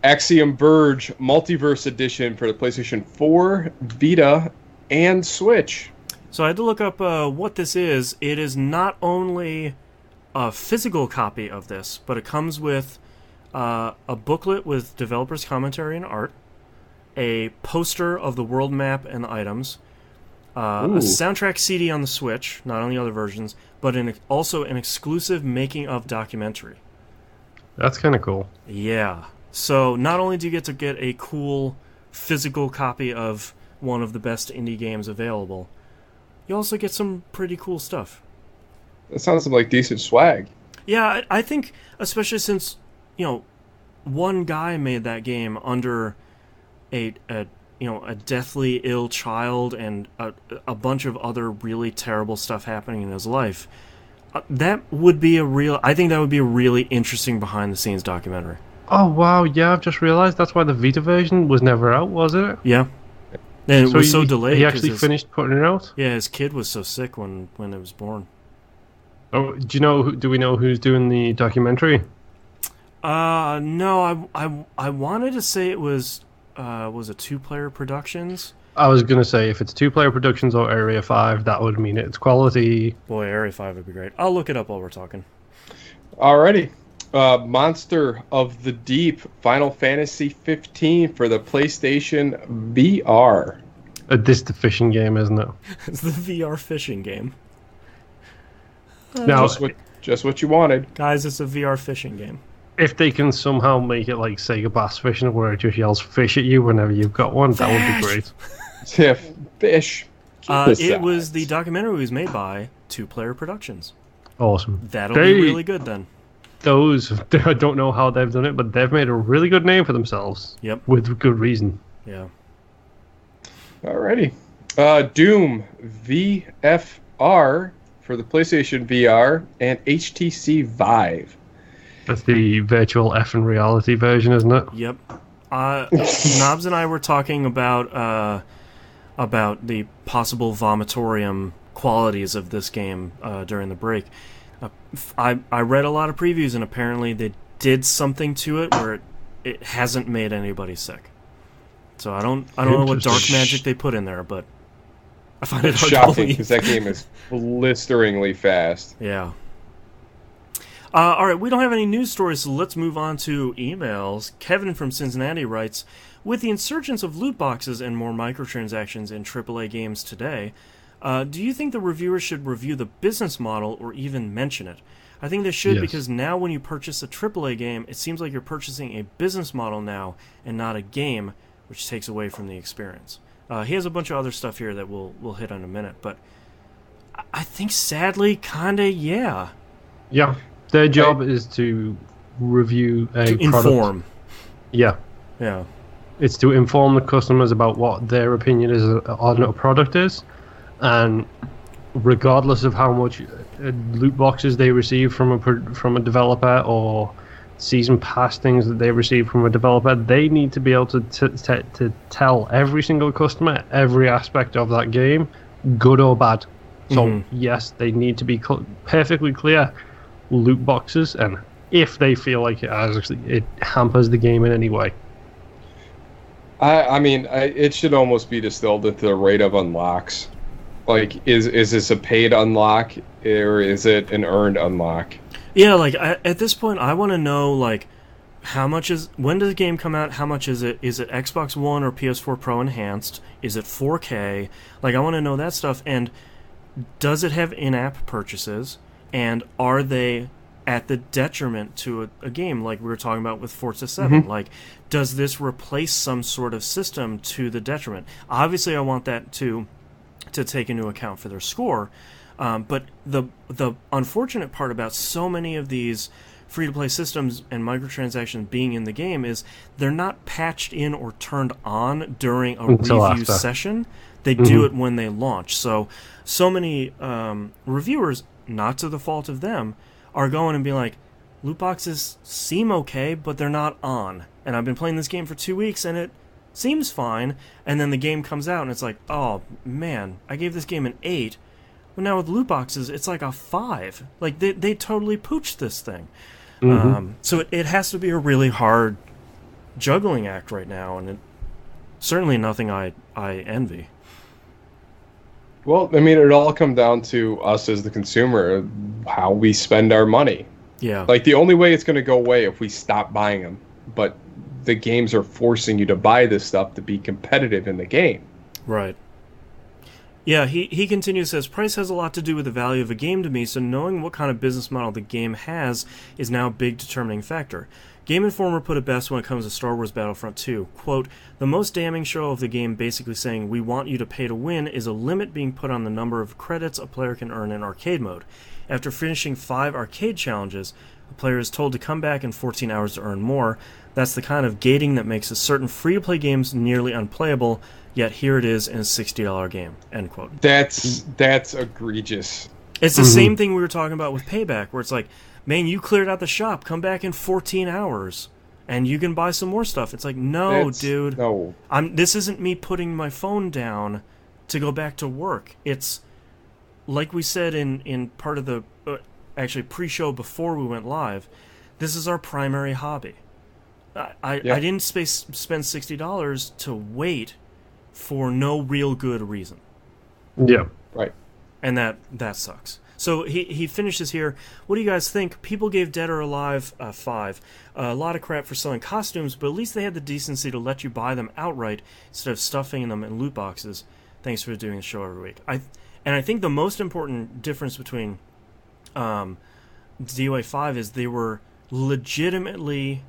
Axiom Verge Multiverse Edition for the PlayStation 4, Vita, and Switch. So I had to look up what this is. It is not only a physical copy of this, but it comes with a booklet with developers' commentary and art, a poster of the world map and the items, a soundtrack CD on the Switch, not on the other versions, but also an exclusive making-of documentary. That's kind of cool. Yeah. So not only do you get to get a cool physical copy of one of the best indie games available, you also get some pretty cool stuff. That sounds like decent swag. Yeah, I think, especially since, one guy made that game under a deathly ill child and a bunch of other really terrible stuff happening in his life. I think that would be a really interesting behind-the-scenes documentary. Oh, wow, yeah, I've just realized that's why the Vita version was never out, was it? Yeah. And it was so delayed. He actually finished putting it out? Yeah, his kid was so sick when it was born. Oh, do we know who's doing the documentary? No, I wanted to say it was it 2-Player Productions? I was going to say, if it's 2-Player Productions or Area 5, that would mean it's quality. Boy, Area 5 would be great. I'll look it up while we're talking. Alrighty. Monster of the Deep Final Fantasy 15 for the PlayStation VR. This is the fishing game, isn't it? It's the VR fishing game. Now, just what you wanted. Guys, it's a VR fishing game. If they can somehow make it like Sega Bass Fishing, where it just yells fish at you whenever you've got one, that would be great. Yeah, fish. The documentary was made by 2-Player Productions. Awesome. That'll be really good then. I don't know how they've done it, but they've made a really good name for themselves. Yep. With good reason. Yeah. Alrighty. Doom VFR for the PlayStation VR and HTC Vive. That's the virtual effing reality version, isn't it? Yep. Knobs and I were talking about the possible vomitorium qualities of this game during the break. I read a lot of previews, and apparently they did something to it where it hasn't made anybody sick. So I don't know what dark magic they put in there, but I find it hard to shocking believe. because that game is blisteringly fast. Yeah. All right, we don't have any news stories, so let's move on to emails. Kevin from Cincinnati writes, with the insurgence of loot boxes and more microtransactions in AAA games today, do you think the reviewers should review the business model or even mention it? I think they should, because now when you purchase a AAA game, it seems like you're purchasing a business model now and not a game, which takes away from the experience. He has a bunch of other stuff here that we'll hit on in a minute, but I think sadly, kinda, yeah. Yeah, their job is to review a product. Inform. Yeah. Yeah. It's to inform the customers about what their opinion is on a product is, and regardless of how much loot boxes they receive from a developer or season pass things that they receive from a developer, they need to be able to tell every single customer every aspect of that game, good or bad. So yes, they need to be perfectly clear loot boxes, and if they feel like it hampers the game in any way. I mean, it should almost be distilled into the rate of unlocks. Like, is this a paid unlock, or is it an earned unlock? Yeah, like, at this point, I want to know, like, when does the game come out? How much is it? Is it Xbox One or PS4 Pro enhanced? Is it 4K? Like, I want to know that stuff. And does it have in-app purchases? And are they at the detriment to a game like we were talking about with Forza 7? Like, does this replace some sort of system to the detriment? Obviously, I want that to take into account for their score. But the unfortunate part about so many of these free-to-play systems and microtransactions being in the game is they're not patched in or turned on during a review session. They do it when they launch. So many reviewers, not to the fault of them, are going and being like, loot boxes seem okay, but they're not on. And I've been playing this game for 2 weeks, and it seems fine. And then the game comes out, and it's like, oh, man, I gave this game an 8. But now with loot boxes, it's like a 5. Like, they totally pooched this thing. So it has to be a really hard juggling act right now, and certainly nothing I envy. Well, I mean, it all comes down to us as the consumer, how we spend our money. Yeah. Like, the only way it's going to go away if we stop buying them. But the games are forcing you to buy this stuff to be competitive in the game. Right. Yeah, he continues, says, price has a lot to do with the value of a game to me, so knowing what kind of business model the game has is now a big determining factor. Game Informer put it best when it comes to Star Wars Battlefront 2. Quote, the most damning show of the game basically saying, we want you to pay to win, is a limit being put on the number of credits a player can earn in arcade mode. After finishing 5 arcade challenges, a player is told to come back in 14 hours to earn more. That's the kind of gating that makes a certain free-to-play games nearly unplayable, yet here it is in a $60 game. End quote. That's egregious. It's the same thing we were talking about with Payback, where it's like, man, you cleared out the shop, come back in 14 hours, and you can buy some more stuff. It's like, no, dude. No. This isn't me putting my phone down to go back to work. It's, like we said in part of the, actually pre-show before we went live, this is our primary hobby. I didn't spend $60 to wait for no real good reason. Yeah. Right. And that sucks. So he finishes here. What do you guys think? People gave Dead or Alive 5. A lot of crap for selling costumes, but at least they had the decency to let you buy them outright instead of stuffing them in loot boxes. Thanks for doing the show every week. I think the most important difference between DOA 5 is they were legitimately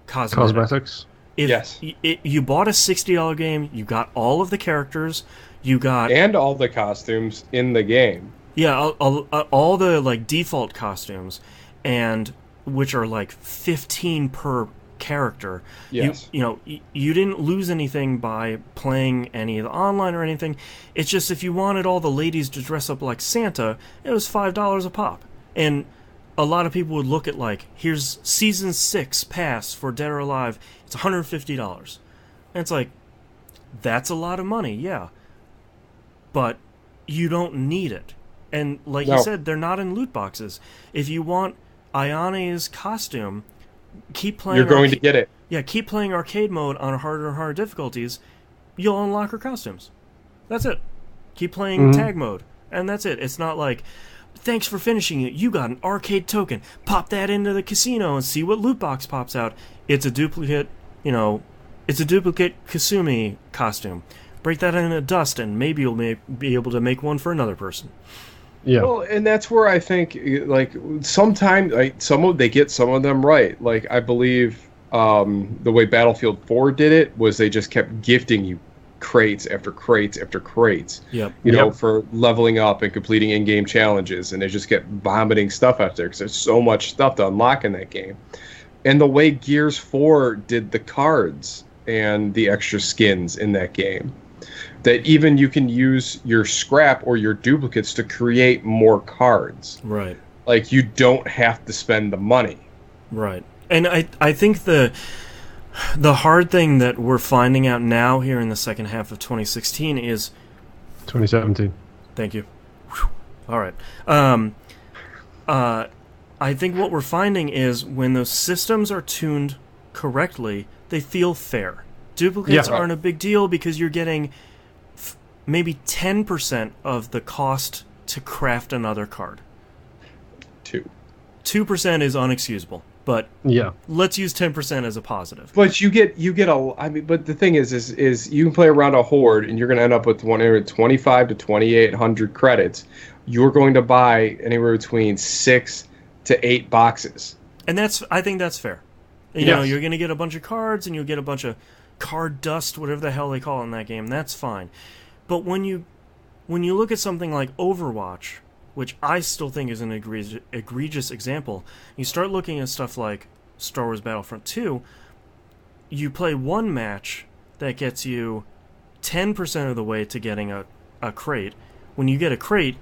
cosmetics. Yes. You bought a $60 game, you got all of the characters, and all the costumes in the game. Yeah, all the like default costumes, and which are like 15 per character. Yes. You didn't lose anything by playing any of the online or anything. It's just if you wanted all the ladies to dress up like Santa, it was $5 a pop. And a lot of people would look at like, here's Season 6 pass for Dead or Alive, it's $150. And it's like, that's a lot of money, yeah. But you don't need it. And like you said, they're not in loot boxes. If you want Ayane's costume, keep playing. You're going to get it. Yeah, keep playing arcade mode on harder and harder difficulties. You'll unlock her costumes. That's it. Keep playing tag mode, and that's it. It's not like, thanks for finishing it. You got an arcade token. Pop that into the casino and see what loot box pops out. It's a duplicate. It's a duplicate Kasumi costume. Break that into dust, and maybe you'll be able to make one for another person. Yeah. Well, and that's where I think, like, sometimes they get some of them right. Like, I believe the way Battlefield 4 did it was they just kept gifting you crates after crates after crates. Yep. You know, for leveling up and completing in-game challenges, and they just kept vomiting stuff out there because there's so much stuff to unlock in that game. And the way Gears 4 did the cards and the extra skins in that game, that even you can use your scrap or your duplicates to create more cards. Right. Like, you don't have to spend the money. Right. And I think the hard thing that we're finding out now here in the second half of 2016 is... 2017. Thank you. Whew. All right. I think what we're finding is when those systems are tuned correctly, they feel fair. Duplicates aren't a big deal because you're getting maybe 10% of the cost to craft another card. 2% 2% is unexcusable. But Yeah. let's use 10% as a positive. But you get a. I mean, but the thing is you can play around a horde, and you're going to end up with 25 to 2,800 credits. You're going to buy anywhere between 6 to 8 boxes. And I think that's fair. You know, you're going to get a bunch of cards, and you'll get a bunch of card dust, whatever the hell they call it in that game. That's fine. But when you look at something like Overwatch, which I still think is an egregious example, you start looking at stuff like Star Wars Battlefront 2, you play one match that gets you 10% of the way to getting a crate. When you get a crate,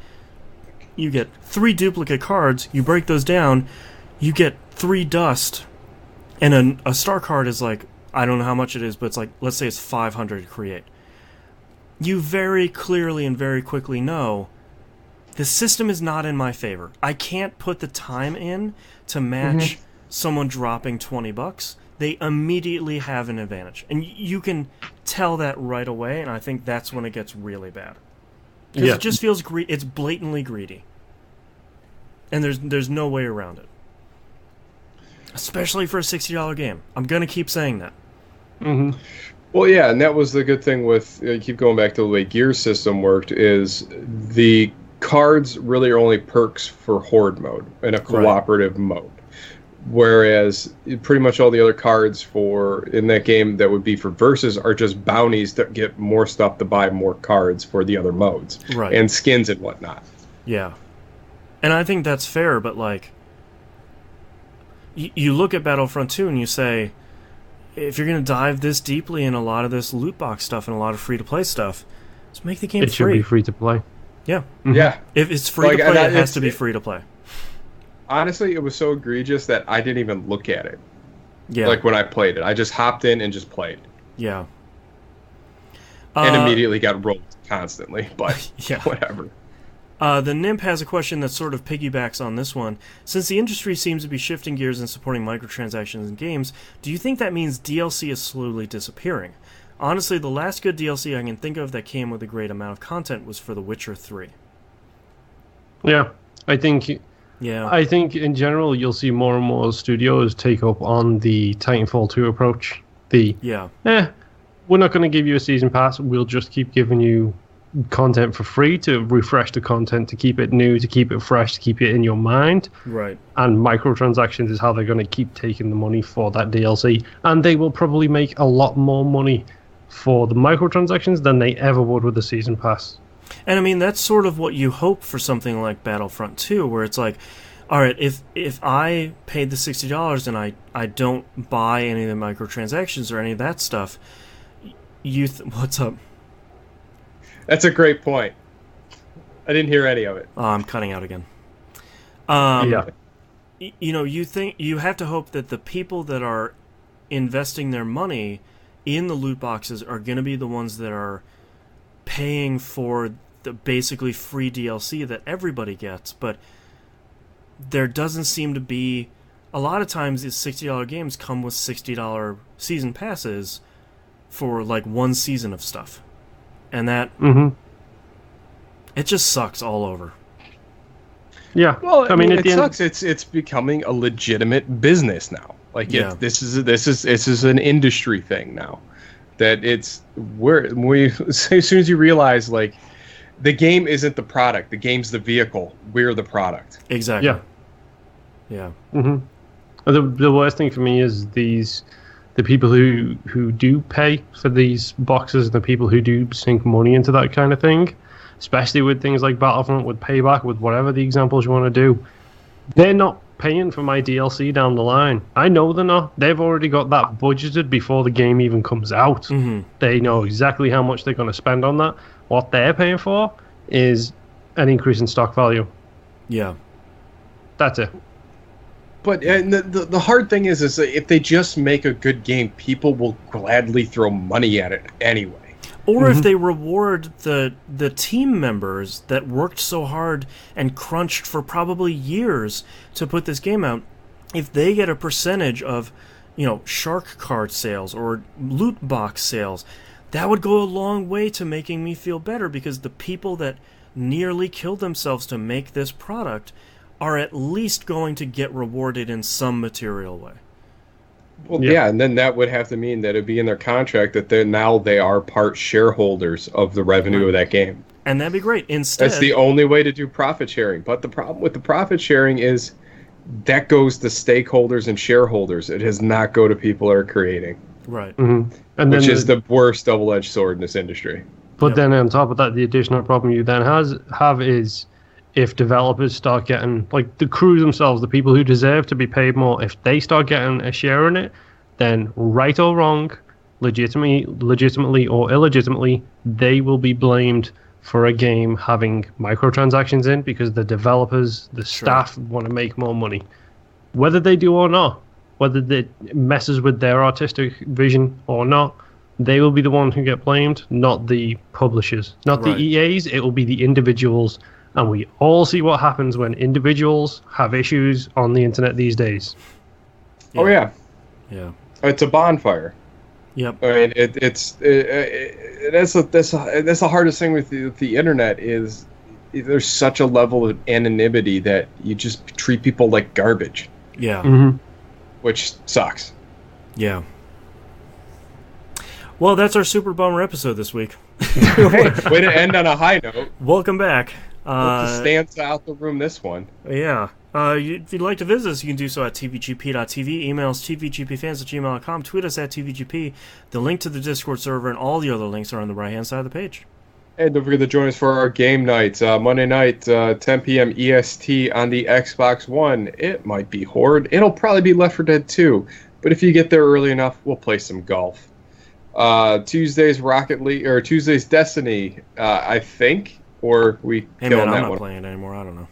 you get 3 duplicate cards, you break those down, you get 3 dust, and a star card is like, I don't know how much it is, but it's like, let's say it's 500 to create. You very clearly and very quickly know the system is not in my favor. I can't put the time in to match someone dropping $20. They immediately have an advantage. And you can tell that right away, and I think that's when it gets really bad. Because it just feels it's blatantly greedy. And there's no way around it. Especially for a $60 game. I'm going to keep saying that. Mm-hmm. Well, yeah, and that was the good thing with, keep going back to the way Gear's system worked, is the cards really are only perks for horde mode and a cooperative mode. Whereas pretty much all the other cards in that game that would be for versus are just bounties that get more stuff to buy more cards for the other modes. Right. And skins and whatnot. Yeah. And I think that's fair, but like, you look at Battlefront 2 and you say, if you're going to dive this deeply in a lot of this loot box stuff and a lot of free-to-play stuff, let's make the game free. It should be free-to-play. Yeah. Mm-hmm. Yeah. If it's free-to-play, it has to be free-to-play. Honestly, it was so egregious that I didn't even look at it. Yeah. Like when I played it. I just hopped in and just played. Yeah. And immediately got rolled constantly, but whatever. The NIMP has a question that sort of piggybacks on this one. Since the industry seems to be shifting gears and supporting microtransactions in games, do you think that means DLC is slowly disappearing? Honestly, the last good DLC I can think of that came with a great amount of content was for The Witcher 3. Yeah, I think in general you'll see more and more studios take up on the Titanfall 2 approach. We're not going to give you a season pass, we'll just keep giving you content for free to refresh the content, to keep it new, to keep it fresh, to keep it in your mind. Right. And microtransactions is how they're going to keep taking the money for that DLC. And they will probably make a lot more money for the microtransactions than they ever would with the season pass. And I mean, that's sort of what you hope for something like Battlefront 2, where it's like, all right, if I paid the $60 and I don't buy any of the microtransactions or any of that stuff, what's up? That's a great point. I didn't hear any of it. Oh, I'm cutting out again. You know, you have to hope that the people that are investing their money in the loot boxes are going to be the ones that are paying for the basically free DLC that everybody gets, but there doesn't seem to be... A lot of times these $60 games come with $60 season passes for like one season of stuff. And that... It just sucks all over. Yeah. Well, I mean, it sucks. It's becoming a legitimate business now. Like this is an industry thing now. That it's as soon as you realize like the game isn't the product, the game's the vehicle. We're the product. Exactly. Yeah. The worst thing for me is the people who do pay for these boxes, the people who do sink money into that kind of thing, especially with things like Battlefront, with Payback, with whatever the examples you want to do. They're not paying for my DLC down the line. I know they're not. They've already got that budgeted before the game even comes out. They know exactly how much they're going to spend on that. What they're paying for is an increase in stock value. Yeah. That's it. But the hard thing is if they just make a good game, people will gladly throw money at it anyway. Or if they reward the team members that worked so hard and crunched for probably years to put this game out, if they get a percentage of, shark card sales or loot box sales, that would go a long way to making me feel better, because the people that nearly killed themselves to make this product are at least going to get rewarded in some material way. Well, yeah, and then that would have to mean that it'd be in their contract that they are part shareholders of the revenue of that game. And that'd be great. Instead, that's the only way to do profit sharing. But the problem with the profit sharing is that goes to stakeholders and shareholders. It does not go to people who are creating. Right. Mm-hmm. And which is the worst double-edged sword in this industry. But then on top of that, the additional problem you then have is if developers start getting, like the crews themselves, the people who deserve to be paid more, if they start getting a share in it, then right or wrong, legitimately or illegitimately, they will be blamed for a game having microtransactions in because the developers, the staff want to make more money. Whether they do or not, whether it messes with their artistic vision or not, they will be the one who get blamed, not the publishers. Not the EAs, it will be the individuals. And we all see what happens when individuals have issues on the internet these days. Yeah. Oh, yeah. Yeah. It's a bonfire. Yep. I mean, that's the hardest thing with the internet is there's such a level of anonymity that you just treat people like garbage. Yeah. Mm-hmm. Which sucks. Yeah. Well, that's our super bummer episode this week. Hey, way to end on a high note. Welcome back. The stands out the room this one. Yeah. If you'd like to visit us, you can do so at tvgp.tv. Email us tvgpfans@gmail.com. Tweet us at tvgp. The link to the Discord server and all the other links are on the right-hand side of the page. And don't forget to join us for our game nights. Monday night, 10 p.m. EST on the Xbox One. It might be Horde. It'll probably be Left 4 Dead 2. But if you get there early enough, we'll play some golf. Tuesday's Rocket League, or Tuesday's Destiny, I think. Or we Hey killing man, I'm that not one. playing anymore. I don't know.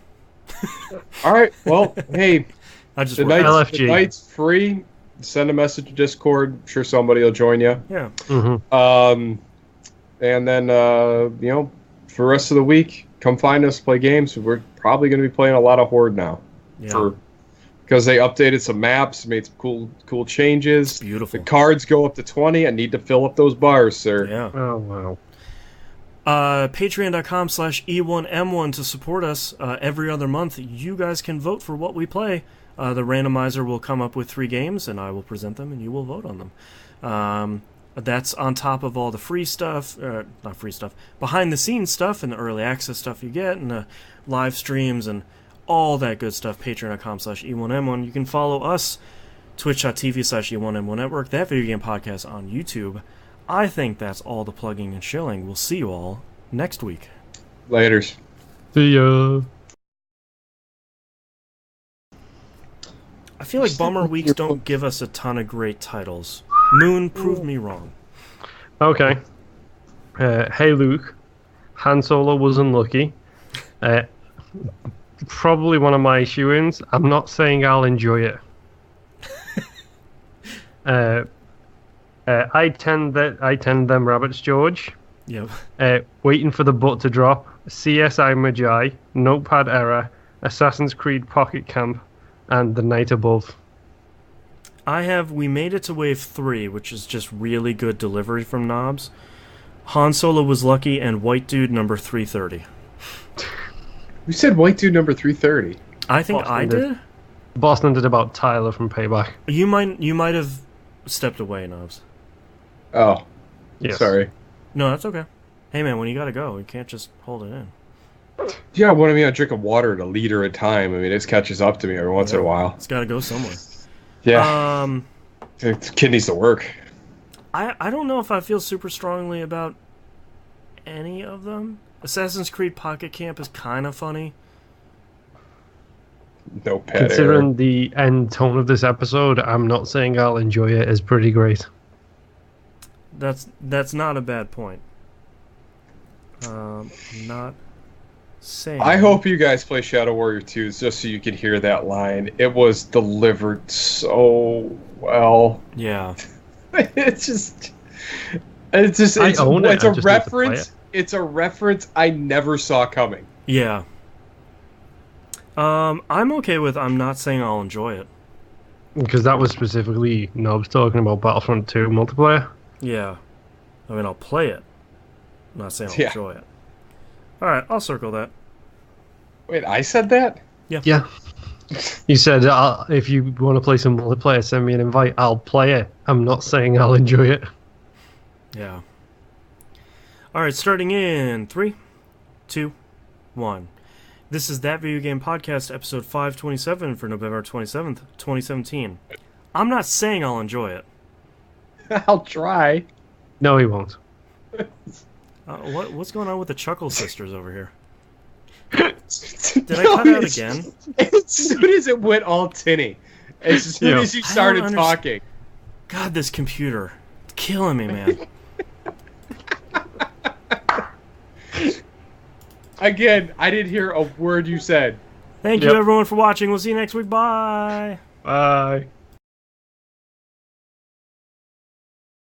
All right. Well, hey, I just the night's free. Send a message to Discord. I'm sure somebody will join you. Yeah. Mm-hmm. And then, for the rest of the week, come find us, play games. We're probably going to be playing a lot of Horde now. Yeah. Because they updated some maps, made some cool changes. It's beautiful. The cards go up to 20. I need to fill up those bars, sir. Yeah. Oh, wow. Patreon.com/E1M1 to support us every other month. You guys can vote for what we play. The randomizer will come up with 3 games, and I will present them, and you will vote on them. That's on top of all the free stuff, not free stuff, behind-the-scenes stuff and the early access stuff you get, and the live streams and all that good stuff. Patreon.com/E1M1. You can follow us, Twitch.tv/E1M1 Network, that video game podcast on YouTube. I think that's all the plugging and shilling. We'll see you all next week. Laters. See ya. I feel like bummer weeks don't give us a ton of great titles. Moon, prove me wrong. Okay. Hey Luke. Han Solo was unlucky. Probably one of my issue-ins. I'm not saying I'll enjoy it. I tend them rabbits, George. Yep. Waiting for the butt to drop. CSI Magi, Notepad Error, Assassin's Creed Pocket Camp, and The Night Above. We made it to Wave 3, which is just really good delivery from Knobs. Han Solo was lucky, and White Dude number 330. You said White Dude number 330. I think Boston I did. Boston did about Tyler from Payback. You might have stepped away, Knobs. Oh. Yes. Sorry. No, that's okay. Hey man, when you gotta go, you can't just hold it in. Yeah, I want to be on drinking water at a liter at a time. I mean, it catches up to me every once in a while. It's gotta go somewhere. Yeah. The kid needs to work. I don't know if I feel super strongly about any of them. Assassin's Creed Pocket Camp is kind of funny. No pet Considering error. the end tone of this episode, I'm not saying I'll enjoy it. It's pretty great. That's not a bad point. I'm not saying. I hope you guys play Shadow Warrior 2 just so you can hear that line. It was delivered so well. Yeah. It's a reference. It's a reference I never saw coming. Yeah. I'm okay with I'm not saying I'll enjoy it. Because that was specifically Nobs talking about Battlefront 2 multiplayer. Yeah. I mean, I'll play it. I'm not saying I'll Yeah. enjoy it. Alright, I'll circle that. Wait, I said that? Yeah. You said, if you want to play some multiplayer, send me an invite. I'll play it. I'm not saying I'll enjoy it. Yeah. All right, starting in 3, 2, 1. This is That Video Game Podcast, episode 527 for November 27th, 2017. I'm not saying I'll enjoy it. I'll try. No, he won't. What's going on with the Chuckle Sisters over here? Did I cut out again? As soon as it went all tinny, as soon as you started talking. God, this computer. It's killing me, man. Again, I didn't hear a word you said. Thank you, everyone, for watching. We'll see you next week. Bye. Bye.